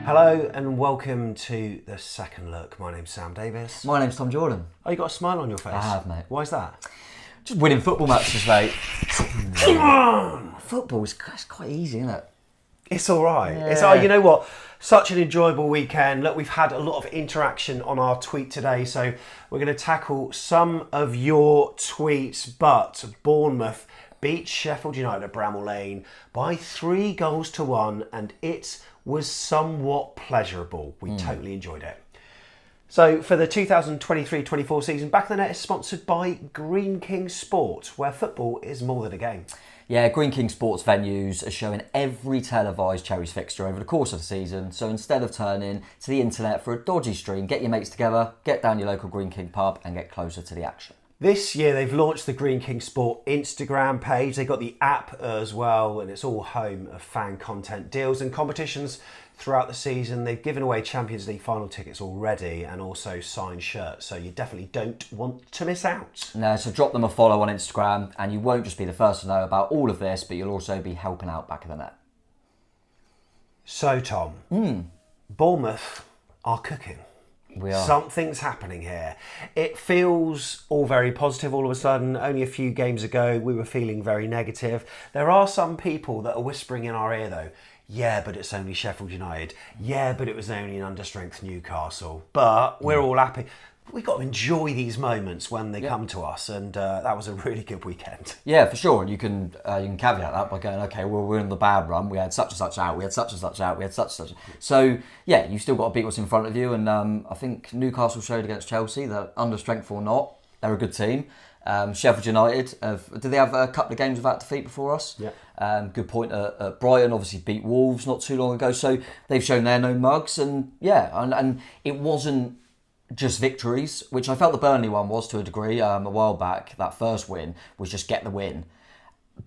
Hello and welcome to The Second Look. My name's Sam Davis. My name's Tom Jordan. Oh, you got a smile on your face? I have, mate. Why is that? Just winning football matches, mate. Come on! Football's quite easy, isn't it? It's all right. Yeah. You know what? Such an enjoyable weekend. Look, we've had a lot of interaction on our tweet today, so we're going to tackle some of your tweets. But Bournemouth beat Sheffield United at Bramall Lane by 3-1, and it was somewhat pleasurable. We totally enjoyed it. So for the 2023-24 season, Back of the Net is sponsored by Green King Sport, where football is more than a game. Yeah, Green King Sports venues are showing every televised Cherries fixture over the course of the season. So instead of turning to the internet for a dodgy stream, get your mates together, get down your local Green King pub and get closer to the action. This year they've launched the Green King Sport Instagram page. They've got the app as well, and it's all home of fan content deals and competitions throughout the season. They've given away Champions League final tickets already and also signed shirts, so you definitely don't want to miss out. No, so drop them a follow on Instagram and you won't just be the first to know about all of this, but you'll also be helping out Back of the Net. So Tom, Bournemouth are cooking. We are. Something's happening here. It feels all very positive all of a sudden. Only a few games ago, we were feeling very negative. There are some people that are whispering in our ear, though. Yeah, but it's only Sheffield United. Yeah, but it was only an understrength Newcastle. But we're all happy. We've got to enjoy these moments when they come to us, and that was a really good weekend. Yeah, for sure. And you can caveat that by going, okay, well, we're in the bad run. We had such and such out. We had such and such out. We had such and such. So, yeah, you still got to beat what's in front of you. And I think Newcastle showed against Chelsea that under strength or not, they're a good team. Sheffield United, did they have a couple of games without defeat before us? Yeah. Good point at Brighton, obviously beat Wolves not too long ago. So they've shown they're no mugs. And, yeah, and it wasn't just victories, which I felt the Burnley one was to a degree a while back. That first win was just get the win.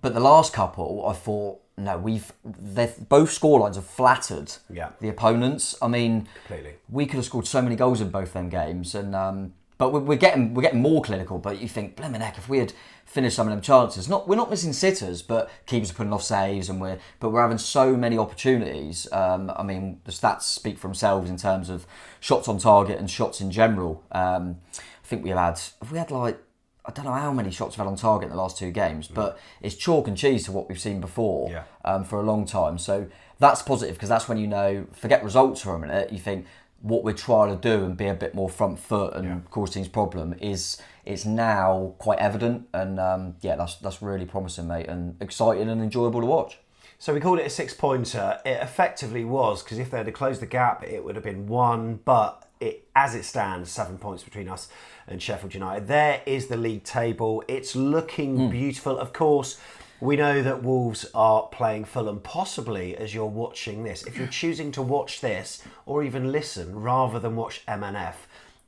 But the last couple, I thought, no, both scorelines have flattered the opponents. I mean, completely. We could have scored so many goals in both them games, and but we're getting more clinical. But you think, blimmin' heck, if we had finished some of them chances, we're not missing sitters, but keepers are putting off saves, and we're having so many opportunities. I mean, the stats speak for themselves in terms of shots on target and shots in general. I think we had like, I don't know how many shots we've had on target in the last two games, but it's chalk and cheese to what we've seen before for a long time. So that's positive, because that's when you know, forget results for a minute, you think what we're trying to do and be a bit more front foot and cause teams problem is now quite evident. And that's really promising, mate, and exciting and enjoyable to watch. So we called it a 6-pointer. It effectively was, because if they had closed the gap, it would have been 1. But as it stands, 7 points between us and Sheffield United. There is the league table. It's looking beautiful. Of course, we know that Wolves are playing Fulham, possibly as you're watching this. If you're choosing to watch this or even listen rather than watch MNF,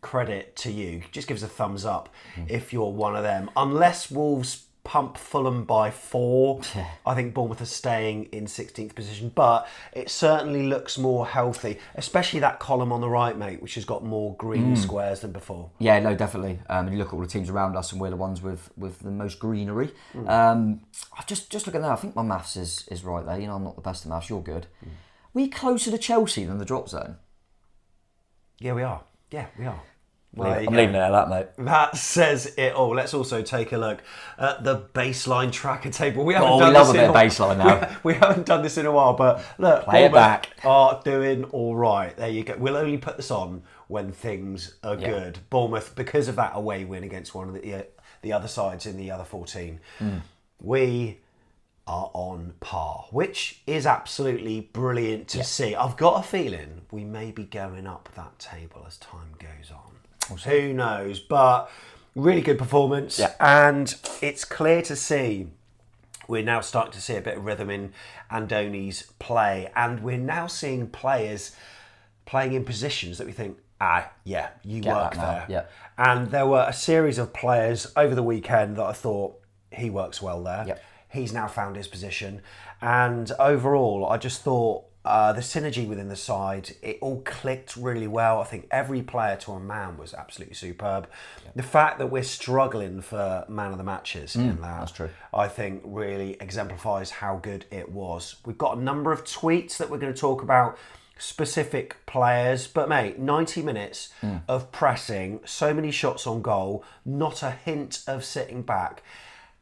credit to you. Just give us a thumbs up if you're one of them. Unless Wolves pump Fulham by 4. I think Bournemouth are staying in 16th position, but it certainly looks more healthy, especially that column on the right, mate, which has got more green squares than before. Yeah, no, definitely. You look at all the teams around us and we're the ones with the most greenery. Just looking there, I think my maths is right there. You know, I'm not the best at maths, you're good. We're closer to Chelsea than the drop zone. Yeah, we are. Yeah, we are. Well, I'm leaving it at that, mate. That says it all. Let's also take a look at the baseline tracker table. We love a bit of baseline now. We haven't done this in a while, but look, play it back. Are doing all right. There you go. We'll only put this on when things are good. Bournemouth, because of that away win against one of the other sides in the other 14, we are on par, which is absolutely brilliant to see. I've got a feeling we may be going up that table as time goes on. Who knows? But really good performance, and it's clear to see we're now starting to see a bit of rhythm in Andoni's play, and we're now seeing players playing in positions that we think, you work there. Yeah. And there were a series of players over the weekend that I thought he works well there. Yep. He's now found his position, and overall, I just thought The synergy within the side, it all clicked really well. I think every player to a man was absolutely superb. The fact that we're struggling for man of the matches in that, that's true. I think really exemplifies how good it was. We've got a number of tweets that we're going to talk about, specific players, but mate, 90 minutes of pressing, so many shots on goal, not a hint of sitting back.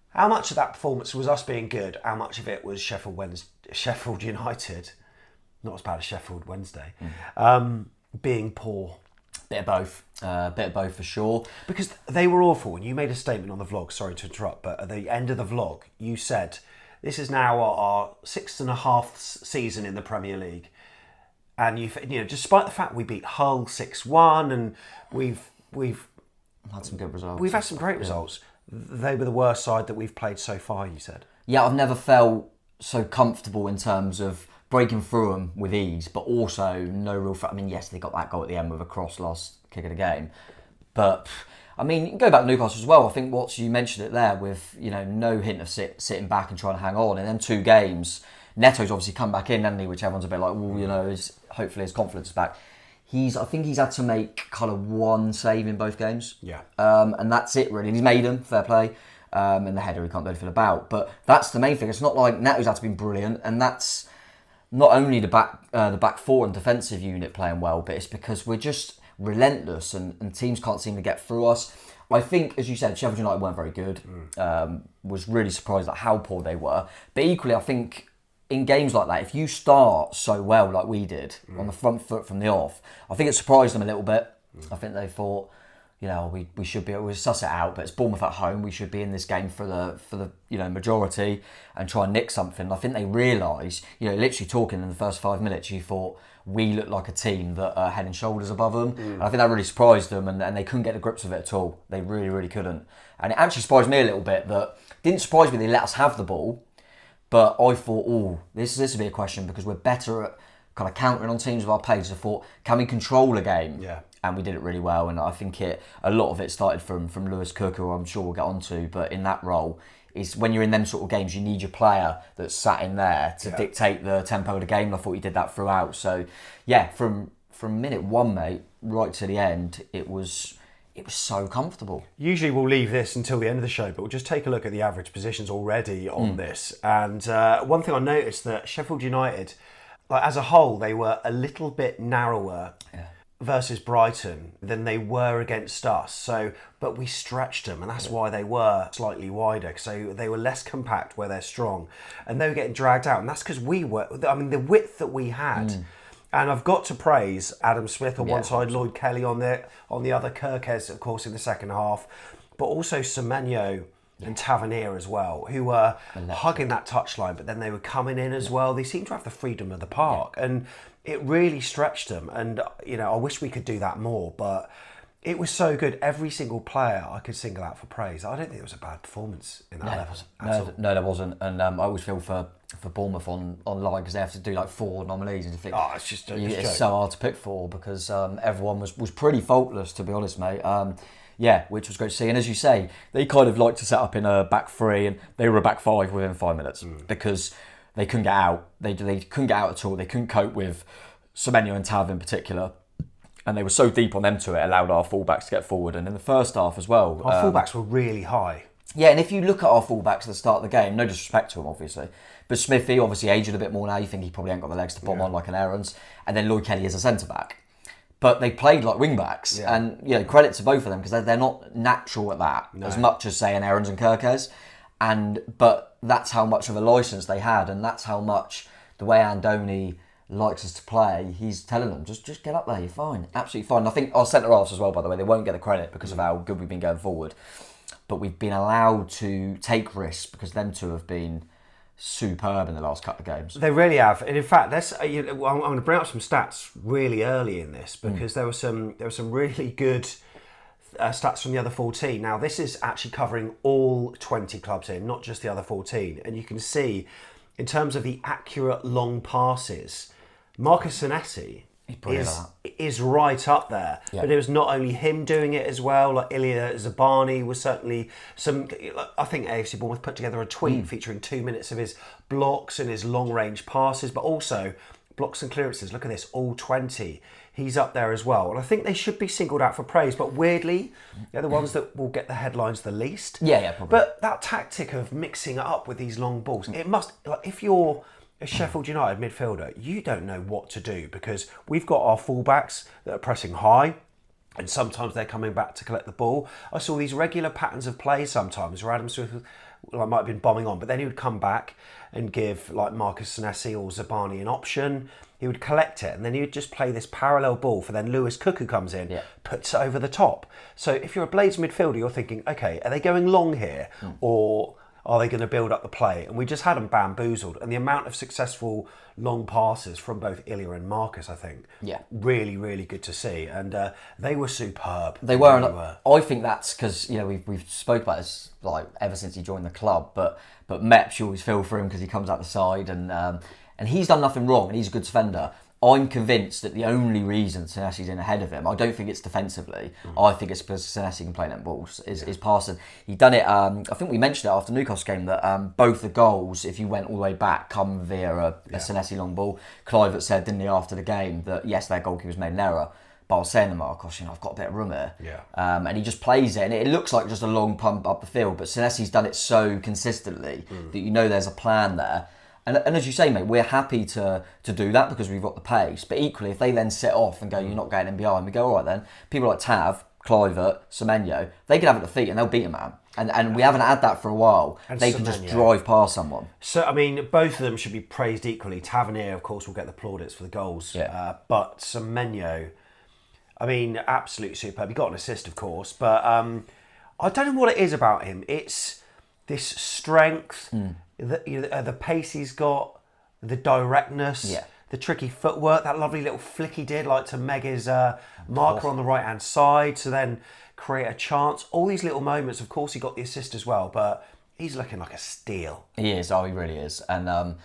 How much of that performance was us being good? How much of it was Sheffield United, not as bad as Sheffield Wednesday, being poor? Bit of both for sure. Because they were awful, and you made a statement on the vlog, sorry to interrupt, but at the end of the vlog, you said, this is now our 6.5 season in the Premier League. And you know, despite the fact we beat Hull 6-1, and we've had some good results. We've had some great results. They were the worst side that we've played so far, you said. Yeah, I've never felt so comfortable in terms of breaking through them with ease, but also no real... I mean, yes, they got that goal at the end with a cross last kick of the game. But, I mean, you can go back to Newcastle as well. I think you mentioned it there with, you know, no hint of sitting back and trying to hang on. In them 2 games, Neto's obviously come back in, hasn't he? Which everyone's a bit like, well, you know, hopefully his confidence is back. I think he's had to make kind of 1 save in both games. Yeah. And that's it, really. And he's made them, fair play. And the header he can't do anything about. But that's the main thing. It's not like Neto's had to be brilliant. And that's not only the back 4 and defensive unit playing well, but it's because we're just relentless and teams can't seem to get through us. I think, as you said, Sheffield United weren't very good. Was really surprised at how poor they were. But equally, I think in games like that, if you start so well like we did on the front foot from the off, I think it surprised them a little bit. I think they thought, you know, we should be able to suss it out, but it's Bournemouth at home. We should be in this game for the you know, majority and try and nick something. I think they realised, you know, literally talking in the first 5 minutes, you thought we look like a team that are head and shoulders above them. And I think that really surprised them, and they couldn't get the grips of it at all. They really, really couldn't. And it actually surprised me a little bit that didn't surprise me they let us have the ball. But I thought, this will be a question because we're better at kind of countering on teams with our pace. I thought, can we control a game? Yeah. And we did it really well. And I think a lot of it started from Lewis Cook, who I'm sure we'll get onto. But in that role, is when you're in them sort of games, you need your player that's sat in there to dictate the tempo of the game. And I thought he did that throughout. So, yeah, from minute 1, mate, right to the end, it was so comfortable. Usually we'll leave this until the end of the show, but we'll just take a look at the average positions already on this. And one thing I noticed that Sheffield United, like as a whole, they were a little bit narrower versus Brighton than they were against us. So, but we stretched them, and that's why they were slightly wider. So they were less compact where they're strong, and they were getting dragged out. And that's because we were. I mean, the width that we had. And I've got to praise Adam Smith on one side, Lloyd Kelly on the other, Kirkes, of course, in the second half, but also Semenyo and Tavernier as well, who were hugging that touchline, but then they were coming in as well. They seemed to have the freedom of the park, and it really stretched them. And, you know, I wish we could do that more, but it was so good. Every single player I could single out for praise. I don't think it was a bad performance in that level. No, there wasn't. And I always feel for Bournemouth online because they have to do like 4 nominees. And you think, it's just a it's so hard to pick 4 because everyone was pretty faultless, to be honest, mate. Which was great to see. And as you say, they kind of like to set up in a back 3, and they were a back 5 within 5 minutes because they couldn't get out. They couldn't get out at all. They couldn't cope with Semenyo and Tav in particular. And they were so deep on them to it allowed our fullbacks to get forward. And in the first half as well, our fullbacks were really high. Yeah, and if you look at our fullbacks at the start of the game, no disrespect to him, obviously, but Smithy obviously aged a bit more now. You think he probably ain't got the legs to bomb on like an Aarons. And then Lloyd Kelly is a centre-back. But they played like wing-backs. Yeah. And, you know, credit to both of them because they're not natural at that as much as, say, an Aarons and Kirkes. But that's how much of a licence they had, and that's how much the way Andoni likes us to play, he's telling them, just get up there, you're fine. Absolutely fine. And I think our centre-halves as well, by the way, they won't get the credit because of how good we've been going forward. But we've been allowed to take risks because them two have been superb in the last couple of games. They really have. And in fact, I'm going to bring up some stats really early in this because there were some really good stats from the other 14. Now, this is actually covering all 20 clubs in, not just the other 14. And you can see, in terms of the accurate long passes, Marcus Zanetti is right up there. Yeah. But it was not only him doing it as well, like Ilya Zabani was certainly I think AFC Bournemouth put together a tweet featuring 2 minutes of his blocks and his long-range passes, but also blocks and clearances, look at this, all 20. He's up there as well. And I think they should be singled out for praise, but weirdly, they're the ones that will get the headlines the least. Yeah, probably. But that tactic of mixing it up with these long balls, it must, like, if you're a Sheffield United midfielder, you don't know what to do, because we've got our fullbacks that are pressing high, and sometimes they're coming back to collect the ball. I saw these regular patterns of play sometimes where Adam Smith might have been bombing on, but then he would come back and give like Marcus Senesi or Zabani an option. He would collect it, and then he would just play this parallel ball for then Lewis Cook, who comes in, puts it over the top. So if you're a Blades midfielder, you're thinking, okay, are they going long here, or are they going to build up the play? And we just had them bamboozled. And the amount of successful long passes from both Ilya and Marcus, I think, really, really good to see. And they were superb. They were. I think that's because, you know, we've spoke about this like ever since he joined the club. But Meps, you always feel for him because he comes out the side, and he's done nothing wrong, and he's a good defender. I'm convinced that the only reason Senesi's in ahead of him, I don't think it's defensively. I think it's because Senesi can play net balls, is passing. He done it, I think we mentioned it after the Newcastle game, that both the goals, if you went all the way back, come via a Senesi long ball. Kluivert said, didn't he, after the game, that yes, their goalkeeper's made an error. But I was saying to Marcos, you know, I've got a bit of room here. And he just plays it, and it looks like just a long pump up the field, but Senesi's done it so consistently that you know there's a plan there. And as you say, mate, we're happy to do that because we've got the pace. But equally, if they then set off and go, you're not getting in behind, we go, all right then. People like Tav, Kluivert, Semenyo, they can have it at the feet and they'll beat a man. And we haven't had that for a while. And they can just drive past someone. So, I mean, both of them should be praised equally. Tavernier, of course, will get the plaudits for the goals. But Semenyo, I mean, absolutely superb. He got an assist, of course. But I don't know what it is about him. It's this strength... The pace he's got, the directness, the tricky footwork, that lovely little flick he did, like to meg his marker on the right-hand side to then create a chance. All these little moments, of course he got the assist as well, but he's looking like a steal. He is, he really is. And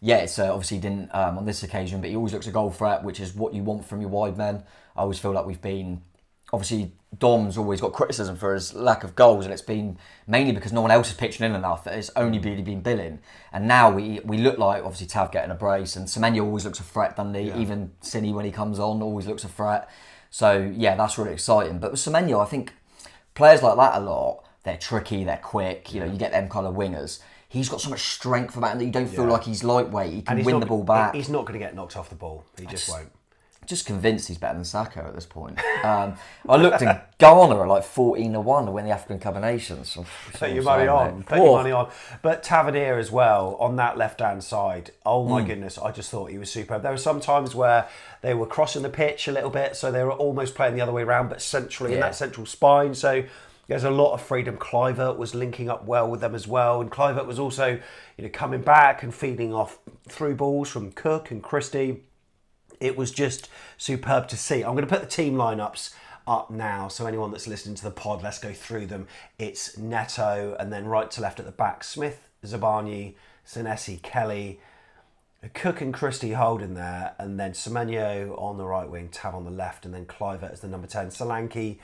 it's obviously he didn't on this occasion, but he always looks a goal threat, which is what you want from your wide men. I always feel like we've been... Obviously, Dom's always got criticism for his lack of goals, and it's been mainly because no one else is pitching in enough. It's only really been Billing. And now we look like, obviously, Tav getting a brace, and Semenyo always looks a threat, doesn't he? Even Cini, when he comes on, always looks a threat. So, that's really exciting. But with Semenyo, I think players like that a lot, they're tricky, they're quick, you know, you get them kind of wingers. He's got so much strength about him that you don't feel like he's lightweight. He can win the ball back. He's not going to get knocked off the ball. He just won't. Just convinced he's better than Saka at this point. I looked at Garner at like 14-1 to win the African Cup of Nations. Put your money on. Put your money on. But Tavernier as well, on that left-hand side, oh my goodness, I just thought he was superb. There were some times where they were crossing the pitch a little bit, so they were almost playing the other way around, but centrally in that central spine. So there's a lot of freedom. Kluivert was linking up well with them as well. And Kluivert was also, you know, coming back and feeding off through balls from Cook and Christie. It was just superb to see. I'm going to put the team lineups up now. So anyone that's listening to the pod, let's go through them. It's Neto, and then right to left at the back, Smith, Zabani, Senesi, Kelly, Cook and Christie holding there, and then Semenyo on the right wing, Tav on the left, and then Kluivert as the number 10. Solanke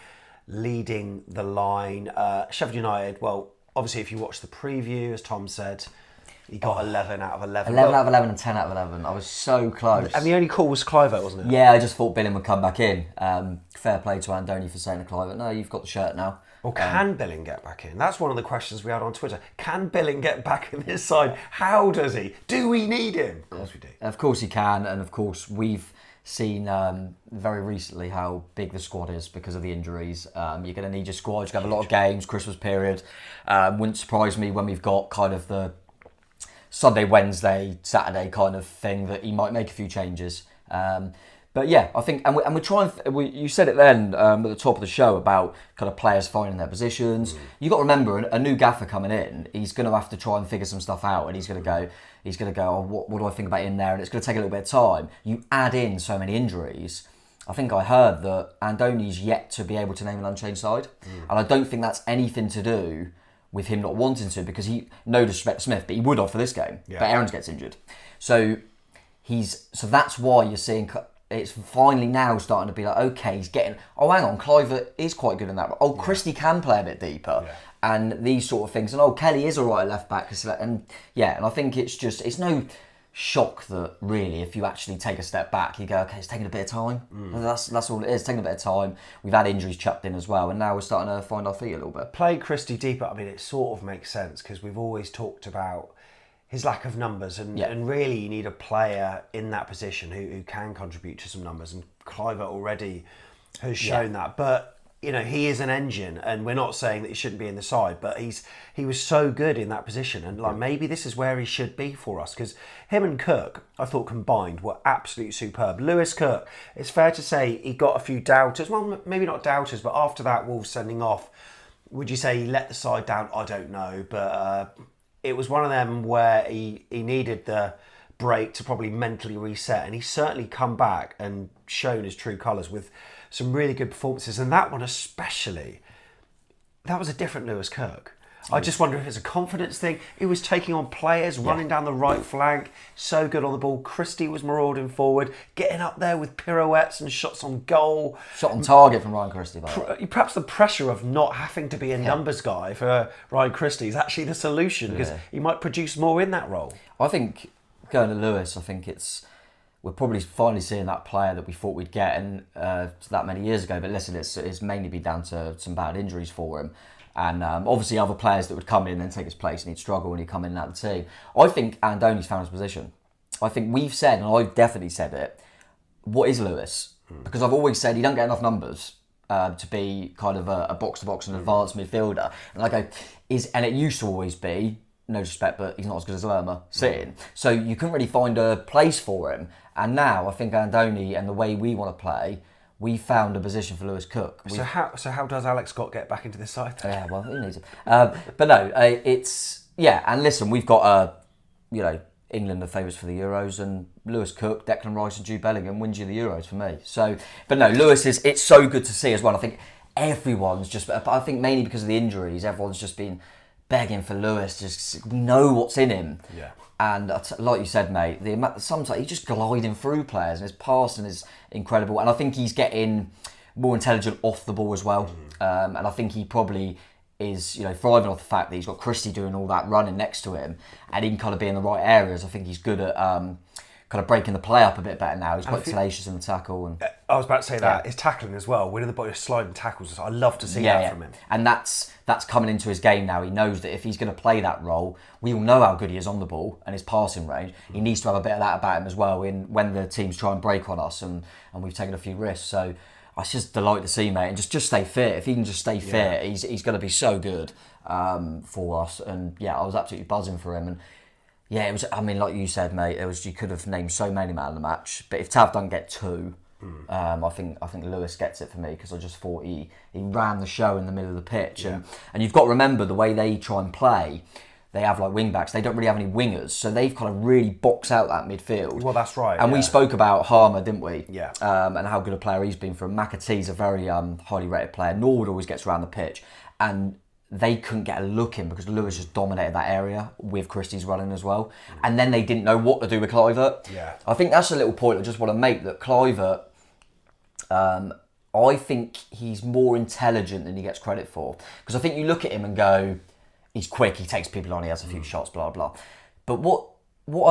leading the line. Sheffield United, well, obviously if you watch the preview, as Tom said, he got 11 out of 11. 11 out of 11 and 10 out of 11. I was so close. And the only call was Kluivert, wasn't it? Yeah, I just thought Billing would come back in. Fair play to Andoni for saying to Kluivert, no, you've got the shirt now. Well, can Billing get back in? That's one of the questions we had on Twitter. Can Billing get back in this side? How does he? Do we need him? Of course we do. Of course he can, and of course we've seen very recently how big the squad is because of the injuries. You're going to need your squad. You're going to have a lot of games, Christmas period. Wouldn't surprise me when we've got kind of the Sunday, Wednesday, Saturday kind of thing that he might make a few changes. But yeah, I think, and we're trying. You said it then at the top of the show about kind of players finding their positions. You got to remember, a new gaffer coming in, he's going to have to try and figure some stuff out, and he's going to go, oh, what do I think about in there? And it's going to take a little bit of time. You add in so many injuries. I think I heard that Andoni's yet to be able to name an unchanged side, and I don't think that's anything to do with him not wanting to, because no disrespect to Smith, but he would have for this game. Yeah. But Aarons gets injured. So that's why you're seeing it's finally now starting to be like, okay, he's getting, oh, hang on, Kluivert is quite good in that. Oh, Christie can play a bit deeper. Yeah. And these sort of things. And Kelly is all right at left back. And I think it's no shock that really, if you actually take a step back, you go, okay, it's taking a bit of time. That's all it is, taking a bit of time. We've had injuries chucked in as well, and now we're starting to find our feet a little bit. Playing Christie deeper, I mean, it sort of makes sense because we've always talked about his lack of numbers, and really you need a player in that position who can contribute to some numbers, and Kluivert already has shown that. But you know, he is an engine, and we're not saying that he shouldn't be in the side, but he was so good in that position, and like maybe this is where he should be for us, because him and Cook, I thought combined were absolutely superb. Lewis Cook, it's fair to say he got a few doubters, well maybe not doubters, but after that Wolves sending off, would you say he let the side down? I don't know, but it was one of them where he needed the break to probably mentally reset, and he's certainly come back and shown his true colours with some really good performances, and that one especially, that was a different Lewis Cook. I just wonder if it's a confidence thing. He was taking on players, running down the right flank, so good on the ball. Christie was marauding forward, getting up there with pirouettes and shots on goal. Shot on target from Ryan Christie. Perhaps the pressure of not having to be a numbers guy for Ryan Christie is actually the solution, because he might produce more in that role. I think going to Lewis, I think we're probably finally seeing that player that we thought we'd get that many years ago. But listen, it's mainly been down to some bad injuries for him. And obviously other players that would come in and take his place, and he'd struggle when he'd come in and out of the team. I think Andoni's found his position. I think we've said, and I've definitely said it, what is Lewis? Because I've always said he don't get enough numbers to be kind of a box-to-box and advanced midfielder. And I go, and it used to always be, no disrespect, but he's not as good as Lerma sitting. So you couldn't really find a place for him. And now I think Andoni and the way we want to play, we found a position for Lewis Cook. So how does Alex Scott get back into this side then? Yeah, well, he needs it. But no, and listen, we've got England are favourites for the Euros, and Lewis Cook, Declan Rice and Jude Bellingham wins you the Euros for me. So, but no, Lewis it's so good to see as well. I think everyone's I think mainly because of the injuries, everyone's just been begging for Lewis to just know what's in him. Yeah. And like you said, mate, sometimes he's just gliding through players, and his passing is incredible. And I think he's getting more intelligent off the ball as well. And I think he probably is, thriving off the fact that he's got Christie doing all that running next to him, and he can kind of be in the right areas. I think he's good at kind of breaking the play up a bit better now. He's quite tenacious in the tackle. And I was about to say that. His tackling as well, winning the ball, sliding tackles. I love to see that from him. And that's coming into his game now. He knows that if he's going to play that role, we all know how good he is on the ball and his passing range. He needs to have a bit of that about him as well when the teams try and break on us, and we've taken a few risks. So it's just delight to see, mate, and just stay fit. If he can just stay fit, he's going to be so good for us. And I was absolutely buzzing for him. And it was. I mean, like you said, mate, you could have named so many man of the match, but if Tav doesn't get two, I think Lewis gets it for me, because I just thought he ran the show in the middle of the pitch, and you've got to remember the way they try and play. They have like wing backs. They don't really have any wingers, so they've kind of really boxed out that midfield. Well, that's right. And we spoke about Harmer, didn't we? Yeah. And how good a player he's been for him. McAtee's a very highly rated player. Norwood always gets around the pitch, and they couldn't get a look in because Lewis just dominated that area with Christie's running as well. And then they didn't know what to do with Kluivert. Yeah. I think that's a little point I just want to make, that Kluivert, I think he's more intelligent than he gets credit for. Because I think you look at him and go, he's quick, he takes people on, he has a few shots, blah, blah. But what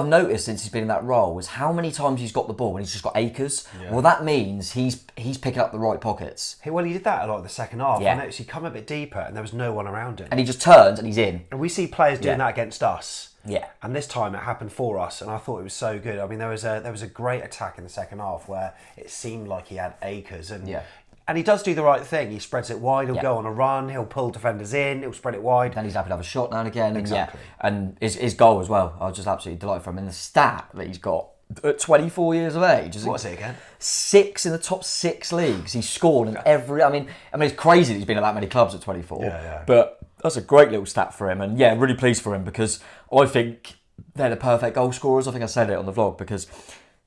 I've noticed since he's been in that role is how many times he's got the ball and he's just got acres. Yeah. Well, that means he's picking up the right pockets. He did that a lot in the second half. Yeah. I noticed he come a bit deeper and there was no one around him. And he just turns and he's in. And we see players doing that against us. Yeah. And this time it happened for us, and I thought it was so good. I mean, there was a great attack in the second half where it seemed like he had acres, and he does do the right thing. He spreads it wide. He'll go on a run. He'll pull defenders in. He'll spread it wide. Then he's happy to have a shot now and again. Exactly. And his goal as well. I was just absolutely delighted for him. And the stat that he's got at 24 years of age. What's it again? 6 in the top 6 leagues. He's scored in every. I mean, it's crazy that he's been at that many clubs at 24. Yeah. But that's a great little stat for him. And really pleased for him, because I think they're the perfect goal scorers. I think I said it on the vlog, because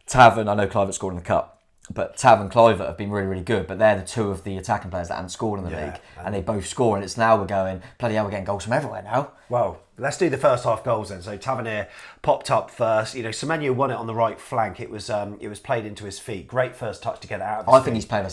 Tav, and I know Kluivert scored in the cup, but Tav and Kluivert have been really, really good, but they're the two of the attacking players that haven't scored in the league, and they both score, and it's now we're going, bloody hell, we're getting goals from everywhere now. Well, let's do the first half goals then. So Tavernier popped up first. Semenyo won it on the right flank. It was played into his feet. Great first touch to get it out of his feet. I think he's playing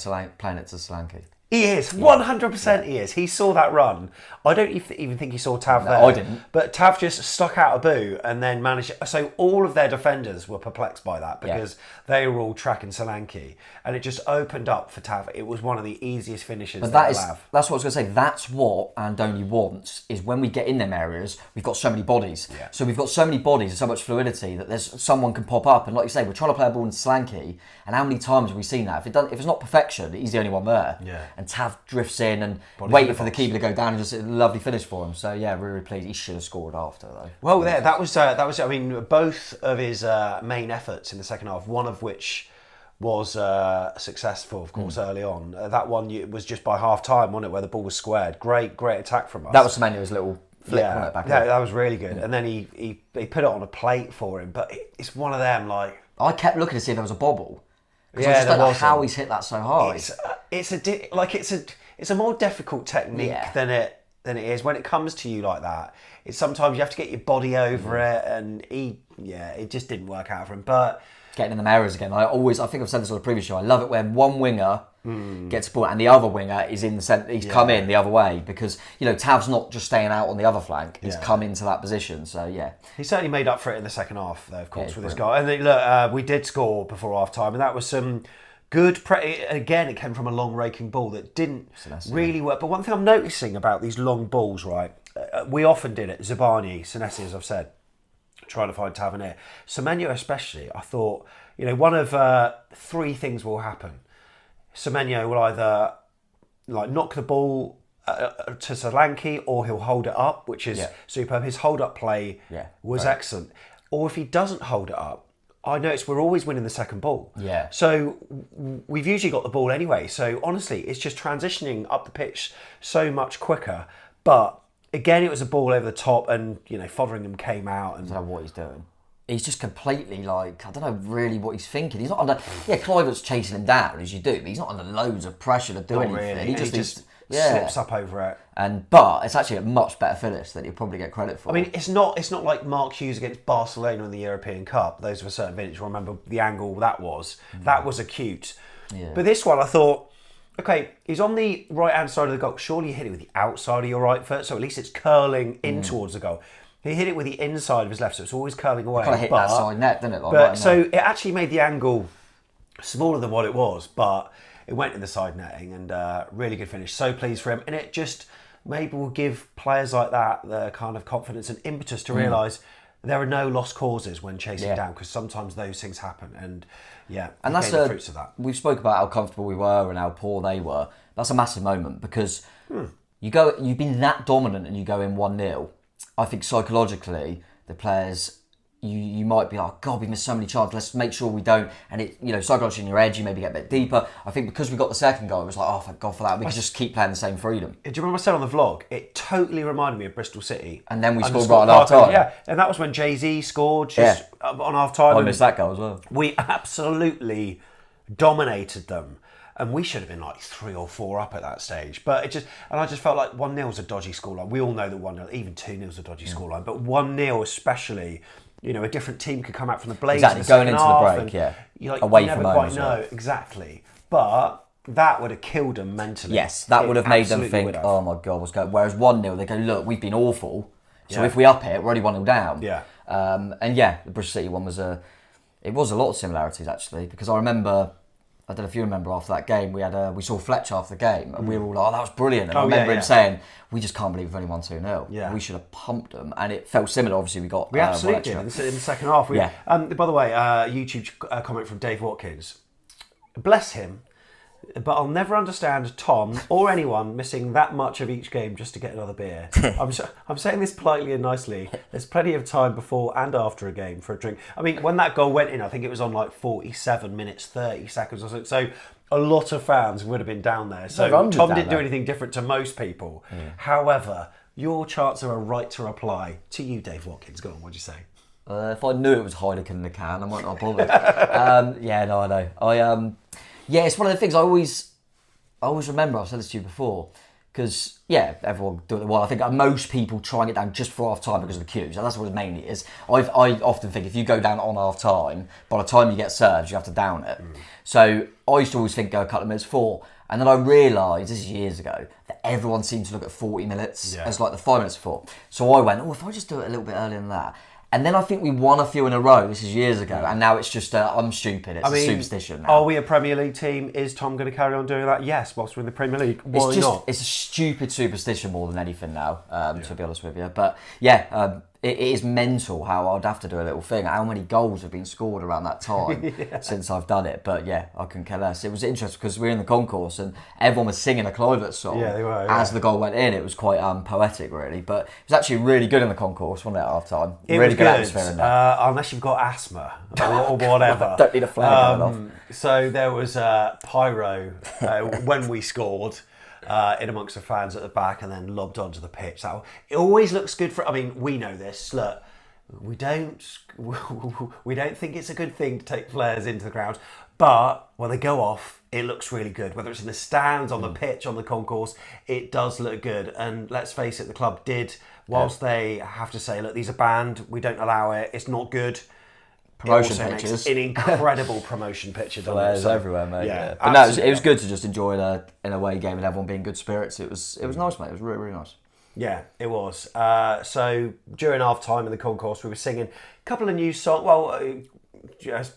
it to Solanke. He is, 100% he is. He saw that run. I don't even think he saw Tav there. I didn't. But Tav just stuck out a boot and then managed... So all of their defenders were perplexed by that because they were all tracking Solanke. And it just opened up for Tav. It was one of the easiest finishes But they'll have. that's what I was going to say. That's what Andoni wants, is when we get in them areas, we've got so many bodies. Yeah. So we've got so many bodies and so much fluidity that there's someone can pop up. And like you say, we're trying to play a ball into Solanke. And how many times have we seen that? If it's not perfection, he's the only one there. Yeah. And Tav drifts in and Bodies waiting in for the the box. keeper to go down and just a lovely finish for him. So yeah, really pleased. He should have scored after though. Well, yeah, that was. I mean, both of his main efforts in the second half. One of which was successful, of course, early on. That one was just by half time, wasn't it, where the ball was squared. Great attack from us. That was Semenyo's little flick, wasn't it, back that was really good. And then he put it on a plate for him. But it's one of them like. I kept looking to see if there was a bobble. Because Yeah, I just don't there know wasn't. how he's hit that so hard. It's a more difficult technique than it is when it comes to you like that. It's sometimes you have to get your body over it, and it just didn't work out for him. But Getting in them areas again. I think I've said this on the previous show. I love it when one winger gets a ball and the other winger is in the centre. He's come in the other way because Tav's not just staying out on the other flank. He's come into that position. So yeah, he certainly made up for it in the second half, though. Of course, with this brilliant. guy. And then, look, we did score before half time, and that was some good. Again, it came from a long raking ball that didn't really work. But one thing I'm noticing about these long balls, right? We often did it. Zabani, Senesi, as I've said, trying to find Tavernier. Semenyo especially, I thought, one of three things will happen. Semenyo will either knock the ball to Solanke, or he'll hold it up, which is superb. His hold-up play was excellent. Or if he doesn't hold it up, I noticed we're always winning the second ball. Yeah. So we've usually got the ball anyway. So honestly, it's just transitioning up the pitch so much quicker. But again, it was a ball over the top, and Fotheringham came out. And I don't know what he's doing. He's just completely I don't know really what he's thinking. He's not under. Yeah, Kluivert's chasing him down as you do, but he's not under loads of pressure to do anything. Really. He just slips up over it. But it's actually a much better finish that he'll probably get credit for. I mean, it's not like Mark Hughes against Barcelona in the European Cup. Those of a certain vintage will remember the angle that was. That was acute. Yeah. But this one, I thought, okay, he's on the right-hand side of the goal. Surely you hit it with the outside of your right foot, so at least it's curling in towards the goal. He hit it with the inside of his left, so it's always curling away. Kind of hit that side net, didn't it? So it actually made the angle smaller than what it was, but it went in the side netting, and really good finish. So pleased for him. And it just maybe will give players like that the kind of confidence and impetus to realise there are no lost causes when chasing down, because sometimes those things happen. And that's the fruits of that. We spoke about how comfortable we were and how poor they were. That's a massive moment because you've been that dominant and you go in 1-0. I think psychologically, the players, you might be like, God, we missed so many chances. Let's make sure we don't. And psychologically in your edge, you maybe get a bit deeper. I think because we got the second goal, it was like, oh, thank God for that. We could just keep playing the same freedom. Do you remember I said on the vlog? It totally reminded me of Bristol City. And then we scored right at half time. Yeah, and that was when Jay-Z scored just on half time. I missed that goal as well. We absolutely dominated them. And we should have been like 3 or 4 up at that stage. But I just felt like 1-0 is a dodgy scoreline. We all know that 1-0, even 2-0 is a dodgy scoreline. But 1-0 especially, a different team could come out from the Blades. Exactly, going into the break, Away from never home quite as well. know, exactly. But that would have killed them mentally. Yes, that would have made them think, oh my God, what's going on? Whereas 1-0, they go, look, we've been awful. So if we up it, we're already 1-0 down. Yeah. The Bristol City one was a lot of similarities actually, because I remember, I don't know if you remember, after that game, we saw Fletcher after the game, and we were all like, oh, that was brilliant. And I remember him saying, we just can't believe we've only won 2-0. Yeah. We should have pumped them. And it felt similar. Obviously, we absolutely did in the second half. By the way, YouTube comment from Dave Watkins. Bless him, but I'll never understand Tom or anyone missing that much of each game just to get another beer. I'm saying this politely and nicely. There's plenty of time before and after a game for a drink. I mean, when that goal went in, I think it was on like 47 minutes, 30 seconds or so. So a lot of fans would have been down there. So Tom didn't do anything different to most people. Yeah. However, your chance are a right to reply to you, Dave Watkins. Go on, what'd you say? If I knew it was Heineken in the can, I might not have bothered. I know. It's one of the things I always remember. I've said this to you before, because everyone do it well. I think most people try and get down just before half time because of the queues. That's what it mainly is. I often think if you go down on half time, by the time you get served, you have to down it. So I used to always think go a couple of minutes before. And then I realised, this is years ago, that everyone seemed to look at 40 minutes as like the 5 minutes before. So I went, if I just do it a little bit earlier than that. And then I think we won a few in a row, this is years ago, and now it's just, I'm stupid, it's a superstition now. Are we a Premier League team? Is Tom going to carry on doing that? Yes, whilst we're in the Premier League. Why not? It's a stupid superstition more than anything now, to be honest with you. But yeah, it is mental how I'd have to do a little thing. How many goals have been scored around that time since I've done it? But yeah, I couldn't care less. It was interesting because we were in the concourse and everyone was singing a Kluivert song as the goal went in. It was quite poetic, really. But it was actually really good in the concourse, wasn't it, at half time? Really good atmosphere in there. Unless you've got asthma or whatever. Don't need a flag going off. So there was pyro when we scored. In amongst the fans at the back and then lobbed onto the pitch. It always looks good for... I mean, we know this. Look, we don't think it's a good thing to take players into the ground, but when they go off, it looks really good. Whether it's in the stands, on the pitch, on the concourse, it does look good. And let's face it, the club did, whilst they have to say, look, these are banned, we don't allow it, it's not good. Promotion pictures. An incredible promotion picture. Players everywhere, mate. Yeah. But no, it was good to just enjoy an away game and everyone being good spirits. It was nice, mate. It was really, really nice. Yeah, it was. So during half time in the concourse, we were singing a couple of new songs. Well,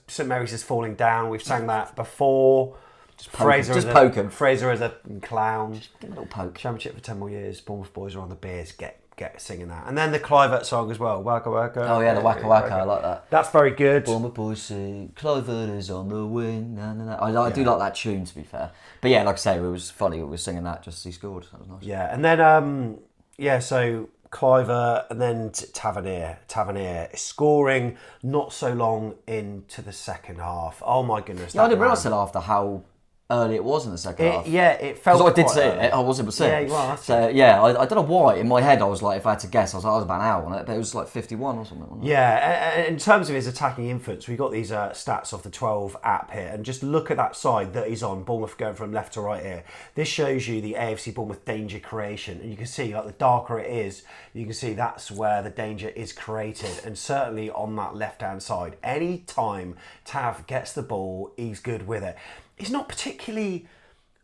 St Mary's is Falling Down. We've sang that before. Fraser as a clown. Just give a little poke. Championship for 10 more years. Bournemouth boys are on the beers. Get singing that. And then the Kluivert song as well. Waka Waka. Oh yeah, the Waka Waka. I like that. That's very good. Bournemouth boys sing, Kluivert is on the wing. Na, na, na. I do like that tune, to be fair. But yeah, like I say, it was funny. We were singing that just as he scored. That was nice. Yeah, and then so Kluivert and then Tavernier scoring not so long into the second half. Oh my goodness. Yeah, I didn't realise till after how early it was in the second half. Yeah, it felt because I did see it. I wasn't percent. Yeah, you are. So yeah, I don't know why. In my head, I was like, if I had to guess, I was about an hour on it, but it was like 51 or something. Wasn't it? Yeah, and in terms of his attacking influence, we got these stats off the 12 app here, and just look at that side that he's on. Bournemouth going from left to right here. This shows you the AFC Bournemouth danger creation, and you can see like the darker it is, you can see that's where the danger is created, and certainly on that left-hand side, any time Tav gets the ball, he's good with it. He's not particularly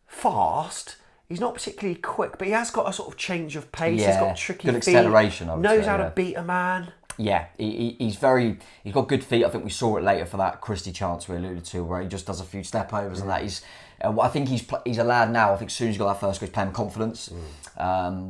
fast. He's not particularly quick, but he has got a sort of change of pace. Yeah, he's got tricky good feet. acceleration. I would knows say, how to beat a man. Yeah, he's got good feet. I think we saw it later for that Christie chance we alluded to, where he just does a few step overs and that. I think he's a lad now. I think as soon as he got that first goal, he's playing with confidence,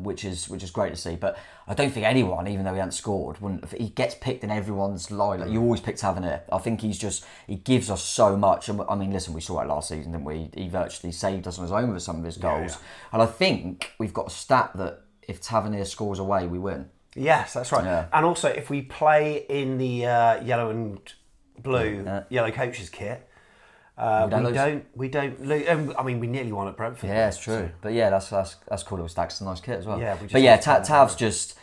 which is great to see. But I don't think anyone, even though he hadn't scored, he gets picked in everyone's line. Like you always pick Tavernier. I think he gives us so much. And I mean, listen, we saw it last season, didn't we? He virtually saved us on his own with some of his goals. Yeah. And I think we've got a stat that if Tavernier scores away, we win. Yes, that's right. Yeah. And also, if we play in the yellow and blue yellow coaches kit, we don't lose. I mean, we nearly won at Brentford. Yeah, it's true. But yeah, that's cool. It was Stacks, a nice kit as well. Yeah, Tav's just,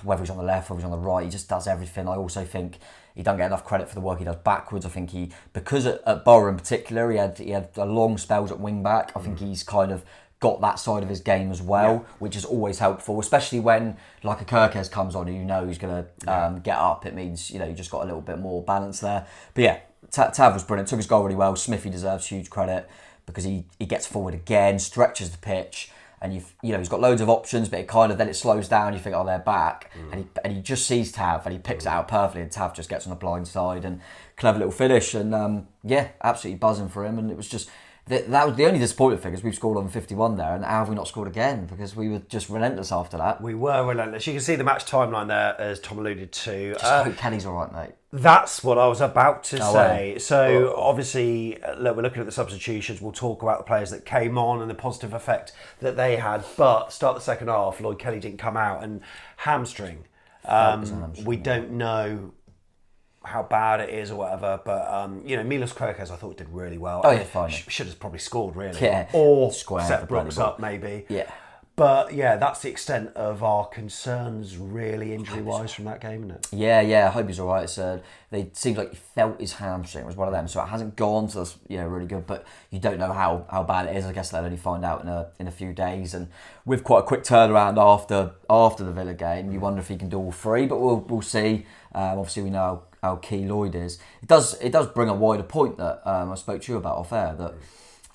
whether he's on the left, whether he's on the right, he just does everything. I also think he doesn't get enough credit for the work he does backwards. I think because at Borough in particular, he had a long spells at wing back. I think he's kind of got that side of his game as well, which is always helpful, especially when like a Kirkes comes on and he's going to get up. It means you just got a little bit more balance there. But yeah, Tav was brilliant, took his goal really well. Smithy deserves huge credit because he gets forward again, stretches the pitch, and he's got loads of options, but then it slows down. You think, oh, they're back, and he just sees Tav and he picks it out perfectly, and Tav just gets on the blind side and clever little finish, and absolutely buzzing for him. And it was just. That was the only disappointing thing is we've scored on 51 there, and how have we not scored again? Because we were just relentless after that. We were relentless. You can see the match timeline there, as Tom alluded to. Just hope Kenny's all right, mate. That's what I was about to say. So obviously, look, we're looking at the substitutions. We'll talk about the players that came on and the positive effect that they had. But start the second half, Lloyd Kelly didn't come out, and hamstring. We don't know how bad it is or whatever, but Milos Kirkes I thought did really well. Oh yeah, fine. Should have probably scored really. Yeah. Or set Brooks up maybe. Yeah. But yeah, that's the extent of our concerns really injury-wise from that game, isn't it? Yeah, I hope he's all right. It seems like he felt his hamstring. It was one of them, so it hasn't gone, so that's really good, but you don't know how bad it is. I guess they'll only find out in a few days, and with quite a quick turnaround after the Villa game, you wonder if he can do all three, but we'll see. Obviously we know how key Lloyd is. It does bring a wider point that I spoke to you about off air, that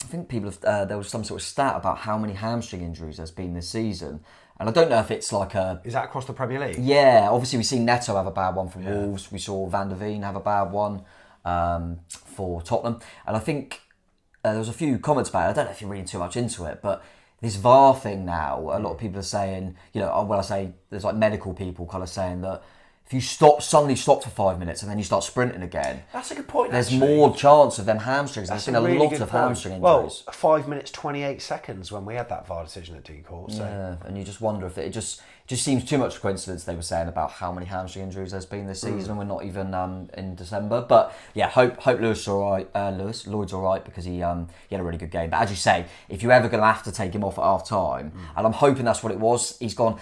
I think people have, there was some sort of stat about how many hamstring injuries there's been this season. And I don't know if it's like a... Is that across the Premier League? Yeah, obviously we've seen Neto have a bad one for Wolves. We saw Van der Veen have a bad one for Tottenham. And I think there was a few comments about it. I don't know if you're reading too much into it, but this VAR thing now, a lot of people are saying, when I say there's like medical people kind of saying that if you suddenly stop for 5 minutes and then you start sprinting again, that's a good point. There's more chance of them hamstrings. There's been a lot of hamstring injuries. Well, 5 minutes 28 seconds when we had that VAR decision at D Court. So. Yeah, and you just wonder if it just seems too much coincidence. They were saying about how many hamstring injuries there's been this season, and we're not even in December. But yeah, hope Lloyd's all right because he had a really good game. But as you say, if you're ever going to have to take him off at half time, and I'm hoping that's what it was, he's gone.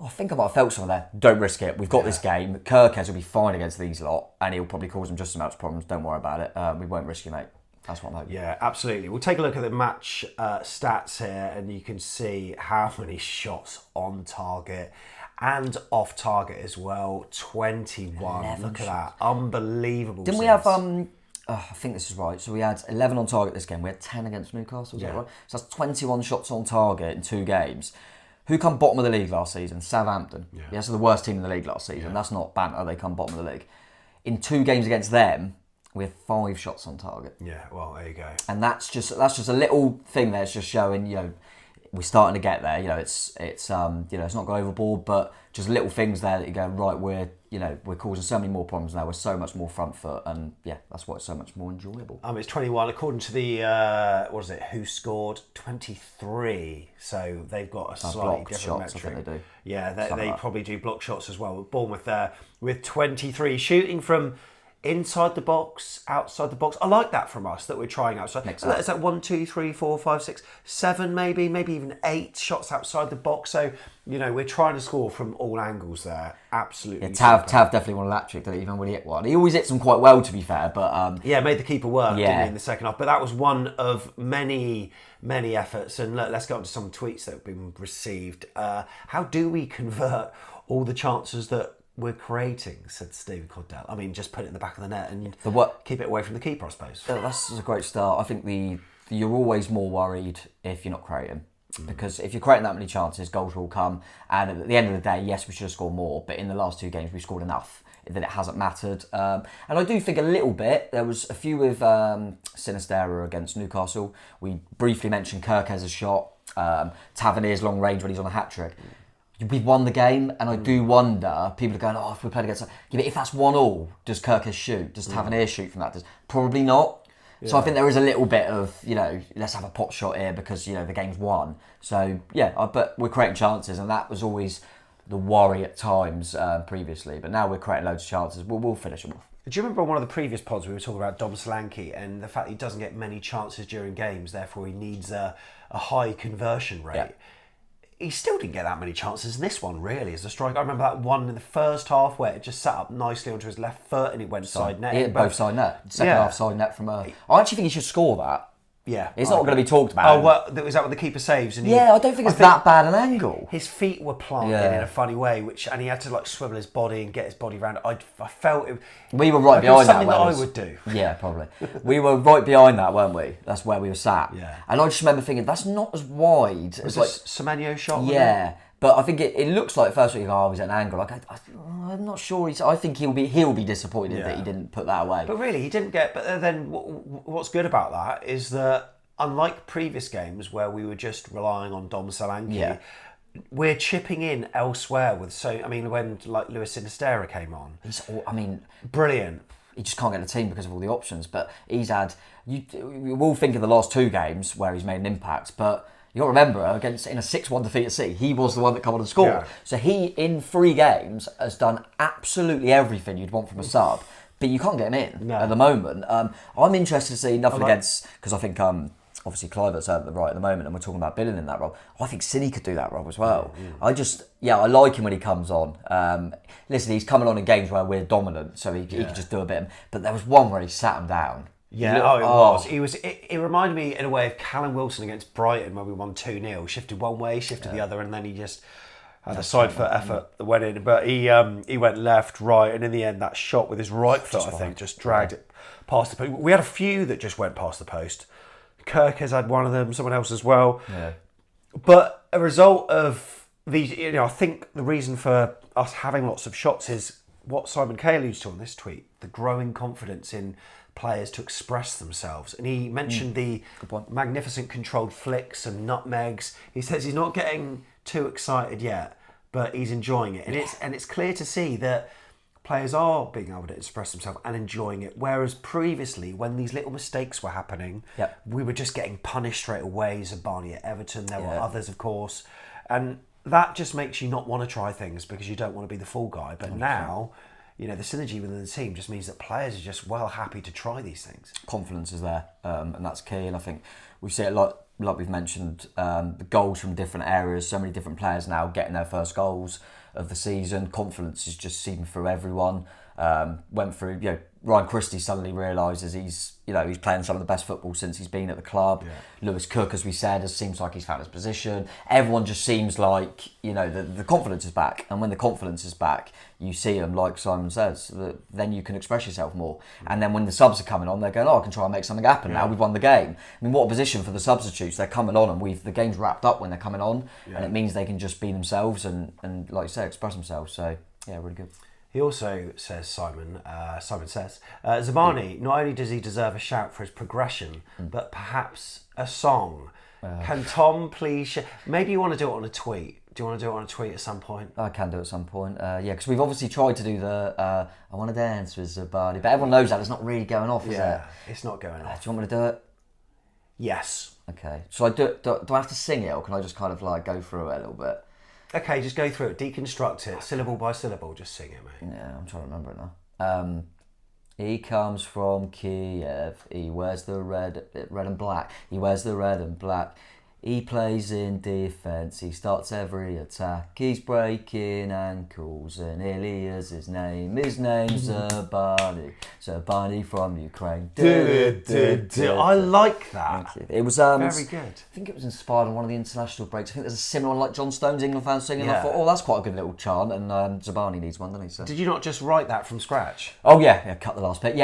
I think I might have felt something there. Don't risk it. We've got this game. Kirkes will be fine against these lot, and he'll probably cause them just as much problems. Don't worry about it. We won't risk you, mate. That's what I'm hoping. Yeah, absolutely. We'll take a look at the match stats here, and you can see how many shots on target and off target as well. 21. Look at that. Unbelievable. Didn't we have... I think this is right. So we had 11 on target this game. We had 10 against Newcastle. Is that right? So that's 21 shots on target in 2 games. Who come bottom of the league last season? Southampton. Yeah, so the worst team in the league last season. Yeah. That's not banter. They come bottom of the league. In 2 games against them, we have 5 shots on target. Yeah, well, there you go. And that's just a little thing there. It's just showing, we're starting to get there. It's it's not going overboard, but just little things there that you go, right, we're causing so many more problems now. We're so much more front foot, and yeah, that's why it's so much more enjoyable. It's 21 according to the what is it? Who scored 23? So they've got a slightly different shots, metric. I think they do. Yeah, they probably do block shots as well. Bournemouth there with 23 shooting from inside the box, outside the box. I like that from us that we're trying outside. It's like 1, 2, 3, 4, 5, 6, 7 maybe even 8 shots outside the box. So we're trying to score from all angles there. Absolutely. Yeah, Tav definitely won electric, didn't he? Even when he hit one, he always hits them quite well, to be fair. But made the keeper work, didn't he, in the second half. But that was one of many efforts. And look, let's go on to some tweets that have been received. How do we convert all the chances that we're creating, said Steve Cordell. Just put it in the back of the net and keep it away from the keeper, I suppose. That's a great start. I think you're always more worried if you're not creating. Because if you're creating that many chances, goals will come. And at the end of the day, yes, we should have scored more. But in the last 2 games, we've scored enough that it hasn't mattered. And I do think a little bit, there was a few with Sinisterra against Newcastle. We briefly mentioned Kirkes' shot, Tavernier's long range when he's on a hat-trick. We've won the game, and I do wonder, people are going, if we played against... Yeah, but if that's 1-1, does Kirkes shoot? Does Tavernier shoot from that? Probably not. Yeah. So I think there is a little bit of, let's have a pot shot here because, the game's won. So, yeah, but we're creating chances, and that was always the worry at times previously. But now we're creating loads of chances. We'll finish them off. Do you remember on one of the previous pods we were talking about Dom Solanke and the fact he doesn't get many chances during games, therefore he needs a high conversion rate? Yeah. He still didn't get that many chances in this one, really, as a striker. I remember that one in the first half where it just sat up nicely onto his left foot and it went side net. He hit both side net. Second half side net from I actually think he should score that. Yeah. It's not going to be talked about. Oh, well, was that what the keeper saves? And I don't think it's that bad an angle. His feet were planted in a funny way, and he had to swivel his body and get his body around. I felt it. We were right behind that. Something that I would do. Yeah, probably. We were right behind that, weren't we? That's where we were sat. Yeah. And I just remember thinking, that's not as wide. Was this Semenyo shot? Yeah. But I think it looks like first week, he's at an angle. I'm not sure. I think he'll be disappointed that he didn't put that away. But really, he didn't get. But then, what's good about that is that unlike previous games where we were just relying on Dom Solanke, we're chipping in elsewhere with. When Luis Sinisterra came on, brilliant. He just can't get the team because of all the options. But he's had. We will think of the last 2 games where he's made an impact, but. You got to remember, in a 6-1 defeat at City, he was the one that come on and scored. Yeah. So he, in 3 games, has done absolutely everything you'd want from a sub, but you can't get him in at the moment. I'm interested to see nothing against, because I think obviously Clivert's at the right at the moment, and we're talking about Billing in that role. I think Cini could do that role as well. I like him when he comes on. Listen, he's coming on in games where we're dominant, so he could just do a bit. But there was one where he sat him down. Yeah, it was. It reminded me in a way of Callum Wilson against Brighton when we won 2-0. Shifted one way, shifted the other, and then he just had a side foot effort that went in. But he went left, right, and in the end that shot with his right foot, I think, just dragged it past the post. We had a few that just went past the post. Kirk has had one of them, someone else as well. Yeah. But a result of these, I think the reason for us having lots of shots is what Simon Kay alludes to on this tweet, the growing confidence in players to express themselves. And he mentioned the magnificent controlled flicks and nutmegs. He says he's not getting too excited yet, but he's enjoying it. And it's clear to see that players are being able to express themselves and enjoying it. Whereas previously, when these little mistakes were happening, we were just getting punished straight away. Zabani at Everton, there were others, of course. And that just makes you not want to try things because you don't want to be the fall guy. But now, the synergy within the team just means that players are just well happy to try these things. Confidence is there, and that's key. And I think we see it a lot, like we've mentioned, the goals from different areas. So many different players now getting their first goals of the season. Confidence is just seen through everyone. Went through, Ryan Christie suddenly realises he's playing some of the best football since he's been at the club. Lewis Cook, as we said, seems like he's found his position. Everyone just seems like, the confidence is back. And when the confidence is back, you see them, like Simon says, then you can express yourself more. And then when the subs are coming on, they're going, I can try and make something happen now. We've won the game. I mean, what a position for the substitutes. They're coming on and the game's wrapped up when they're coming on. And it means they can just be themselves and like you say, express themselves. So, yeah, really good. He also says, Simon says, Zabani, not only does he deserve a shout for his progression, but perhaps a song. Can Tom please maybe you want to do it on a tweet. Do you want to do it on a tweet at some point? I can do it at some point. Because we've obviously tried to do the I want to dance with Zabani, but everyone knows that it's not really going off, is it? It's not going off. Do you want me to do it? Yes. Okay. So I do I have to sing it, or can I just kind of like go through it a little bit? Okay, just go through it, deconstruct it, syllable by syllable, just sing it, mate. Yeah, I'm trying to remember it now. He comes from Kiev, he wears the red and black, he wears the red and black. He plays in defence, he starts every attack. He's breaking ankles and Ilias his name. His name's Zabani. Zabani from Ukraine. I like that. Thank you. It was very good. I think it was inspired on one of the international breaks. I think there's a similar one like John Stone's England fans singing. Yeah. I thought, that's quite a good little chant, and Zabani needs one, doesn't he? So. Did you not just write that from scratch? Oh yeah, cut the last bit.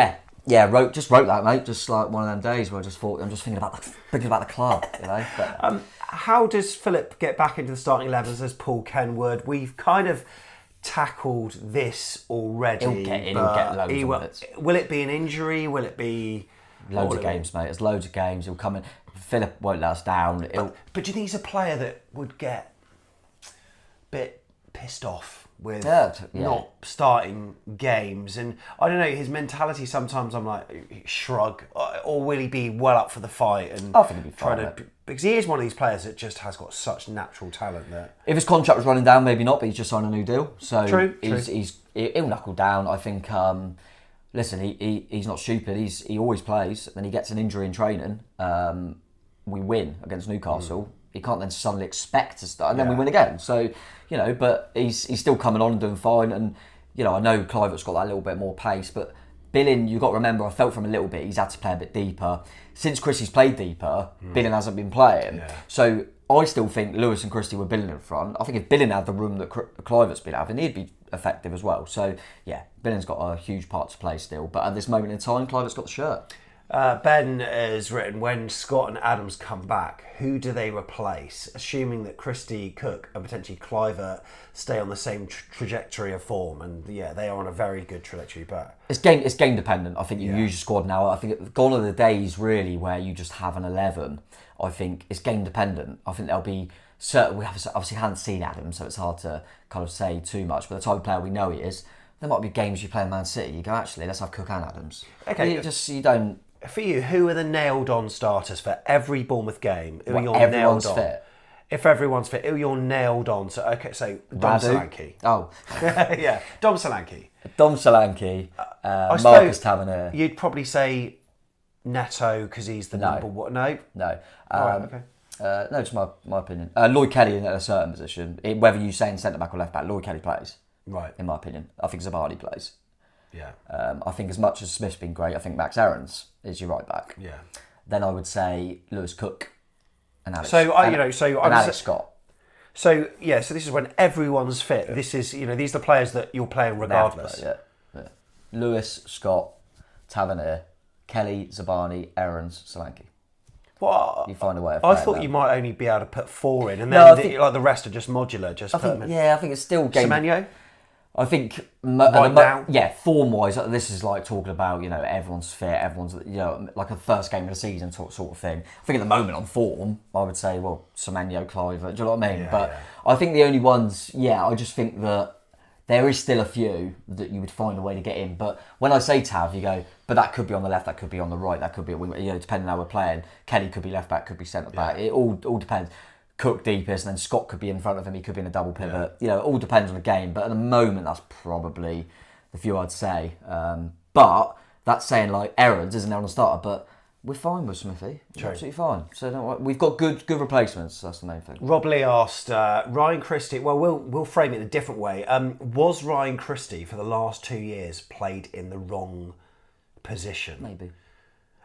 Yeah, wrote that, mate. Just like one of them days where I just thought I'm just thinking about the club, But, how does Philip get back into the starting 11 as Paul Kenwood? We've kind of tackled this already. He'll get loads of minutes. Will it be an injury? Will it be loads of games, mate? There's loads of games. He'll come in. Philip won't let us down. But do you think he's a player that would get a bit pissed off with not starting games? And I don't know, his mentality sometimes I'm like, shrug, or will he be well up for the fight? And I think he'll be fine, because he is one of these players that just has got such natural talent that if his contract was running down, maybe not, but he's just signed a new deal, so true. He'll knuckle down. I think listen, he's not stupid. He always plays. Then he gets an injury in training. We win against Newcastle. He can't then suddenly expect to start, and then we win again. So, but he's still coming on and doing fine. And, I know Kluivert's got that little bit more pace, but Billing, you've got to remember, I felt from a little bit, he's had to play a bit deeper. Since Christie's played deeper, Billing hasn't been playing. Yeah. So I still think Lewis and Christie were Billing in front. I think if Billing had the room that Kluivert's been having, he'd be effective as well. So, yeah, Billing's got a huge part to play still. But at this moment in time, Kluivert's got the shirt. Ben has written, when Scott and Adams come back, who do they replace? Assuming that Christie, Cook and potentially Kluivert stay on the same trajectory of form. And they are on a very good trajectory. But it's game dependent. I think you use your squad now. I think gone are the days really where you just have an 11. I think it's game dependent. I think there'll be certain, we obviously haven't seen Adams, so it's hard to kind of say too much. But the type of player we know he is, there might be games you play in Man City, you go, actually, let's have Cook and Adams. Okay. You don't. For you, who are the nailed-on starters for every Bournemouth game? Who are your everyone's nailed-on? fit. If everyone's fit, who are your nailed-on? So Dom Solanke. Oh. Yeah, Dom Solanke. Dom Solanke, Marcus Tavernier. You'd probably say Neto because he's the number one. No? No. Okay. No, it's my opinion. Lloyd Kelly in a certain position, whether you say in centre-back or left-back, Lloyd Kelly plays. Right. In my opinion. I think Zabani plays. Yeah. I think as much as Smith's been great, I think Max Aarons is your right back. Yeah. Then I would say Lewis Cook and Alex. Alex Scott. So this is when everyone's fit. Yeah. This is these are the players that you're playing regardless. Yeah. Lewis, Scott, Tavernier, Kelly, Zabani, Aarons, Solanke. Well, you find a way of I playing thought them. you might only be able to put 4 in, and No, then I think- like the rest are just modular. Just I put think, them in. yeah, I think it's still game. Semenyo? I think now? yeah, form-wise, this is like talking about, you know, everyone's fit, everyone's, you know, like a first game of the season sort of thing. I think at the moment on form, I would say, well, Semenyo, Clive, do you know what I mean? Yeah, but yeah. I think the only ones, I just think that there is still a few that you would find a way to get in. But when I say Tav, you go, but that could be on the left, that could be on the right, that could be a wing, you know, depending on how we're playing. Kelly could be left back, could be centre back. It all depends. Cook deepest, and then Scott could be in front of him. He could be in a double pivot. You know, it all depends on the game. But at the moment, that's probably the few I'd say. But that's saying like Aaron's isn't there on the starter, but we're fine with Smithy. We're absolutely fine. So don't worry. We've got good replacements. That's the main thing. Rob Lee asked Ryan Christie. Well, we'll frame it in a different way. Was Ryan Christie for the last 2 years played in the wrong position? Maybe.